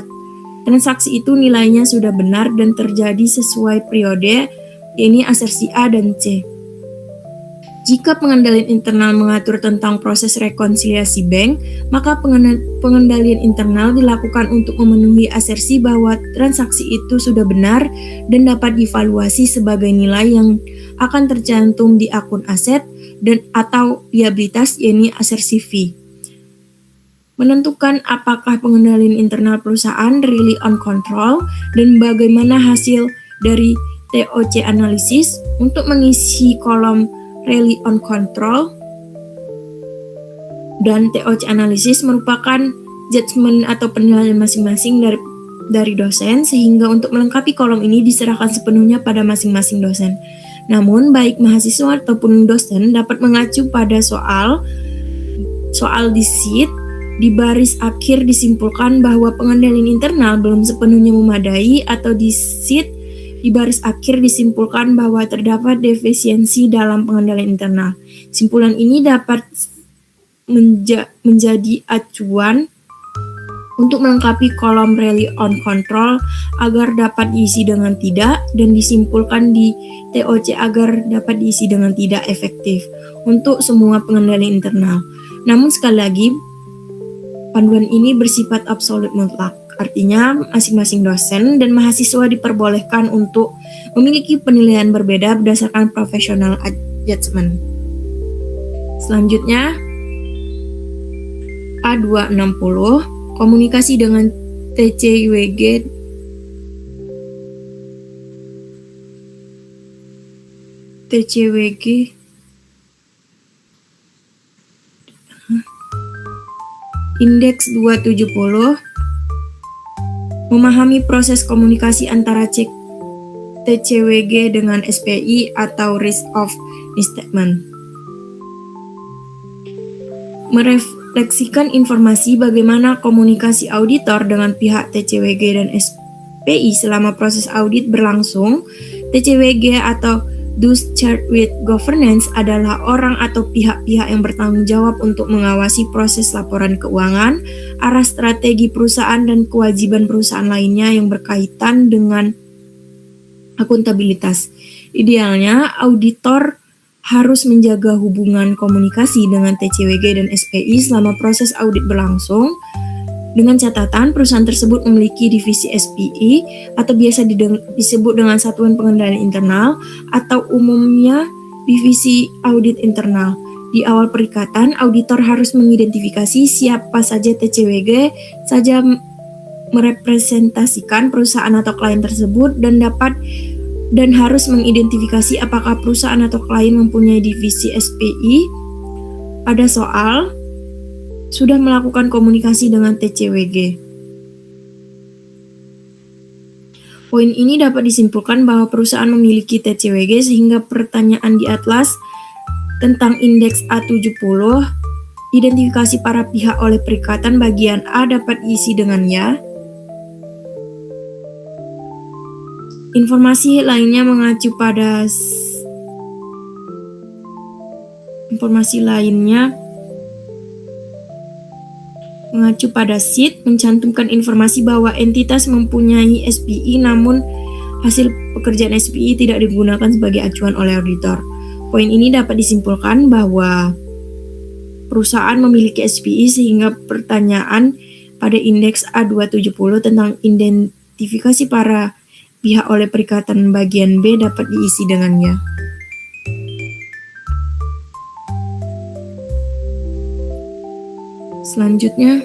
transaksi itu nilainya sudah benar dan terjadi sesuai periode, yaitu asersi A dan C. Jika pengendalian internal mengatur tentang proses rekonsiliasi bank, maka pengendalian internal dilakukan untuk memenuhi asersi bahwa transaksi itu sudah benar dan dapat dievaluasi sebagai nilai yang akan tercantum di akun aset dan atau liabilitas, yaitu asersi V. Menentukan apakah pengendalian internal perusahaan really on control dan bagaimana hasil dari TOC analisis. Untuk mengisi kolom really on control dan TOC analisis merupakan judgement atau penilaian masing-masing dari dosen, sehingga untuk melengkapi kolom ini diserahkan sepenuhnya pada masing-masing dosen. Namun baik mahasiswa ataupun dosen dapat mengacu pada soal di sheet. Di baris akhir disimpulkan bahwa pengendalian internal belum sepenuhnya memadai, atau di sheet di baris akhir disimpulkan bahwa terdapat defisiensi dalam pengendalian internal. Simpulan ini dapat menjadi acuan untuk melengkapi kolom really on control agar dapat diisi dengan tidak, dan disimpulkan di TOC agar dapat diisi dengan tidak efektif untuk semua pengendalian internal. Namun sekali lagi, panduan ini bersifat absolut mutlak. Artinya, masing-masing dosen dan mahasiswa diperbolehkan untuk memiliki penilaian berbeda berdasarkan professional judgment. Selanjutnya, A260, komunikasi dengan TCWG Indeks 270, memahami proses komunikasi antara TCWG dengan SPI atau risk of misstatement. Merefleksikan informasi bagaimana komunikasi auditor dengan pihak TCWG dan SPI selama proses audit berlangsung. TCWG atau Those charged with governance adalah orang atau pihak-pihak yang bertanggung jawab untuk mengawasi proses laporan keuangan, arah strategi perusahaan, dan kewajiban perusahaan lainnya yang berkaitan dengan akuntabilitas. Idealnya, auditor harus menjaga hubungan komunikasi dengan TCWG dan SPI selama proses audit berlangsung, dengan catatan perusahaan tersebut memiliki divisi SPI atau biasa disebut dengan Satuan Pengendalian Internal atau umumnya divisi audit internal. Di awal perikatan, auditor harus mengidentifikasi siapa saja TCWG saja merepresentasikan perusahaan atau klien tersebut dan harus mengidentifikasi apakah perusahaan atau klien mempunyai divisi SPI pada soal sudah melakukan komunikasi dengan TCWG. Poin ini dapat disimpulkan bahwa perusahaan memiliki TCWG sehingga pertanyaan di atlas tentang indeks A70, identifikasi para pihak oleh perikatan bagian A dapat diisi dengan ya. Informasi lainnya mengacu pada sheet mencantumkan informasi bahwa entitas mempunyai SPI namun hasil pekerjaan SPI tidak digunakan sebagai acuan oleh auditor. Poin ini dapat disimpulkan bahwa perusahaan memiliki SPI sehingga pertanyaan pada indeks A270 tentang identifikasi para pihak oleh perikatan bagian B dapat diisi dengannya. Selanjutnya,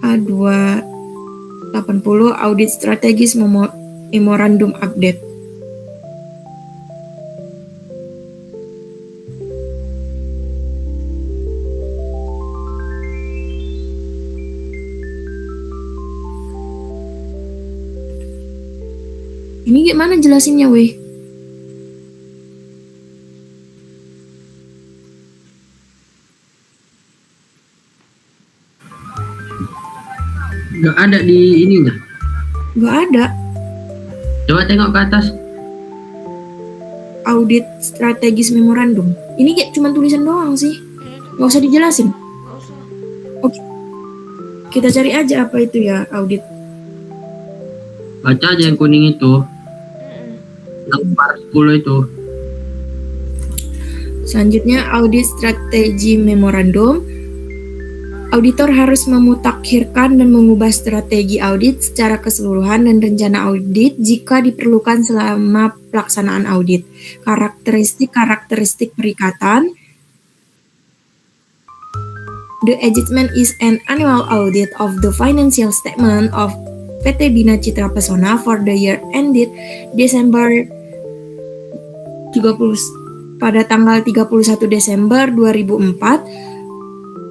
A280 Audit Strategis Memorandum Update. Ini gimana jelasinnya, weh? Nggak ada di ininya. Nggak ada. Coba tengok ke atas. Audit strategis memorandum. Ini kayak cuma tulisan doang sih. Nggak usah dijelasin. Nggak usah. Oke. Kita cari aja apa itu ya audit. Baca aja yang kuning itu. Nomor 10 itu. Selanjutnya audit strategi memorandum. Auditor harus memutakhirkan dan mengubah strategi audit secara keseluruhan dan rencana audit jika diperlukan selama pelaksanaan audit. Karakteristik perikatan. The adjustment is an annual audit of the financial statement of PT Bina Citra Pesona for the year ended Desember 30 pada tanggal 31 Desember 2004.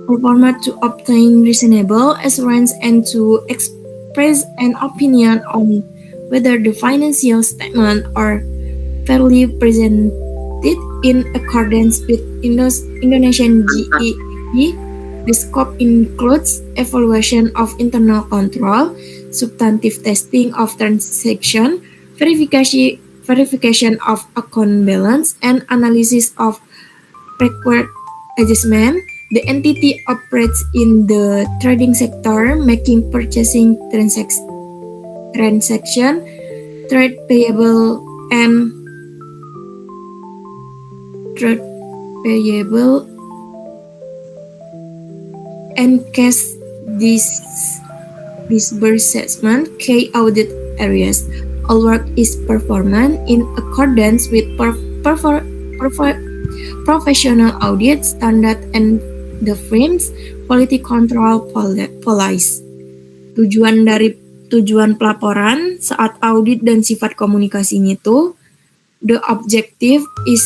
Performed to obtain reasonable assurance and to express an opinion on whether the financial statement are fairly presented in accordance with Indonesian GAAP. The scope includes evaluation of internal control, substantive testing of transaction, verification of account balance, and analysis of required adjustment. The entity operates in the trading sector, making purchasing transaction, trade payable, and cash disbursement key audit areas. All work is performed in accordance with professional audit standard and the firm's quality control policy. Tujuan pelaporan saat audit dan sifat komunikasinya itu, the objective is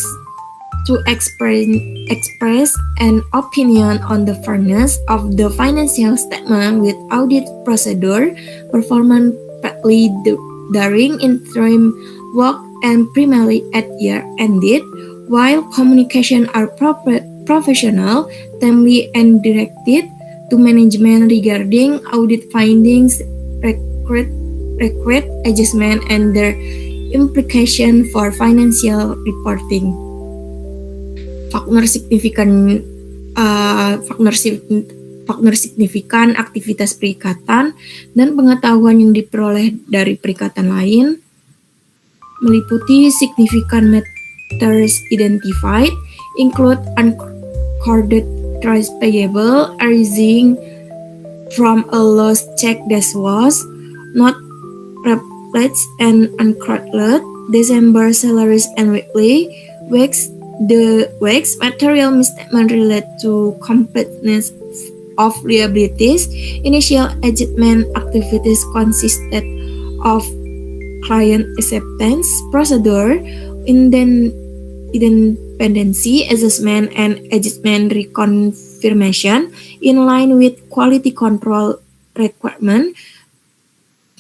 to express an opinion on the fairness of the financial statement with audit procedure performed partly during interim work and primarily at year ended, while communication are professional, timely, and directed to management regarding audit findings, required adjustment and their implication for financial reporting. Faktor signifikan aktivitas perikatan dan pengetahuan yang diperoleh dari perikatan lain meliputi significant matters identified, include uncorded trades payable arising from a lost check that was not repleted and uncorded December salaries and weekly wages. The wage material misstatement related to completeness of liabilities. Initial adjustment activities consisted of client acceptance procedure, independency assessment, and adjustment reconfirmation in line with quality control requirement.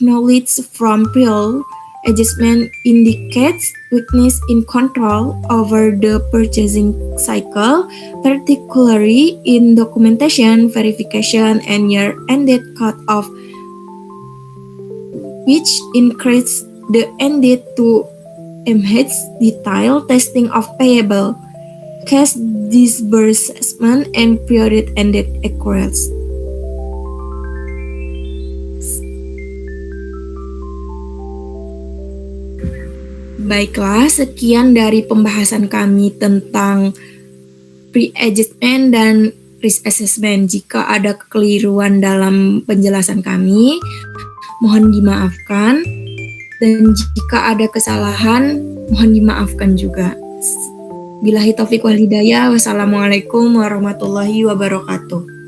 Knowledge from prior adjustment indicates weakness in control over the purchasing cycle, particularly in documentation verification and year-ended cut-off, which increases the need to enhance detailed testing of payable, cash disbursement, and period-ended accruals. Baiklah, sekian dari pembahasan kami tentang pre-adjustment dan risk assessment. Jika ada kekeliruan dalam penjelasan kami, mohon dimaafkan. Dan jika ada kesalahan, mohon dimaafkan juga. Billahi taufiq wal hidayah. Wassalamualaikum warahmatullahi wabarakatuh.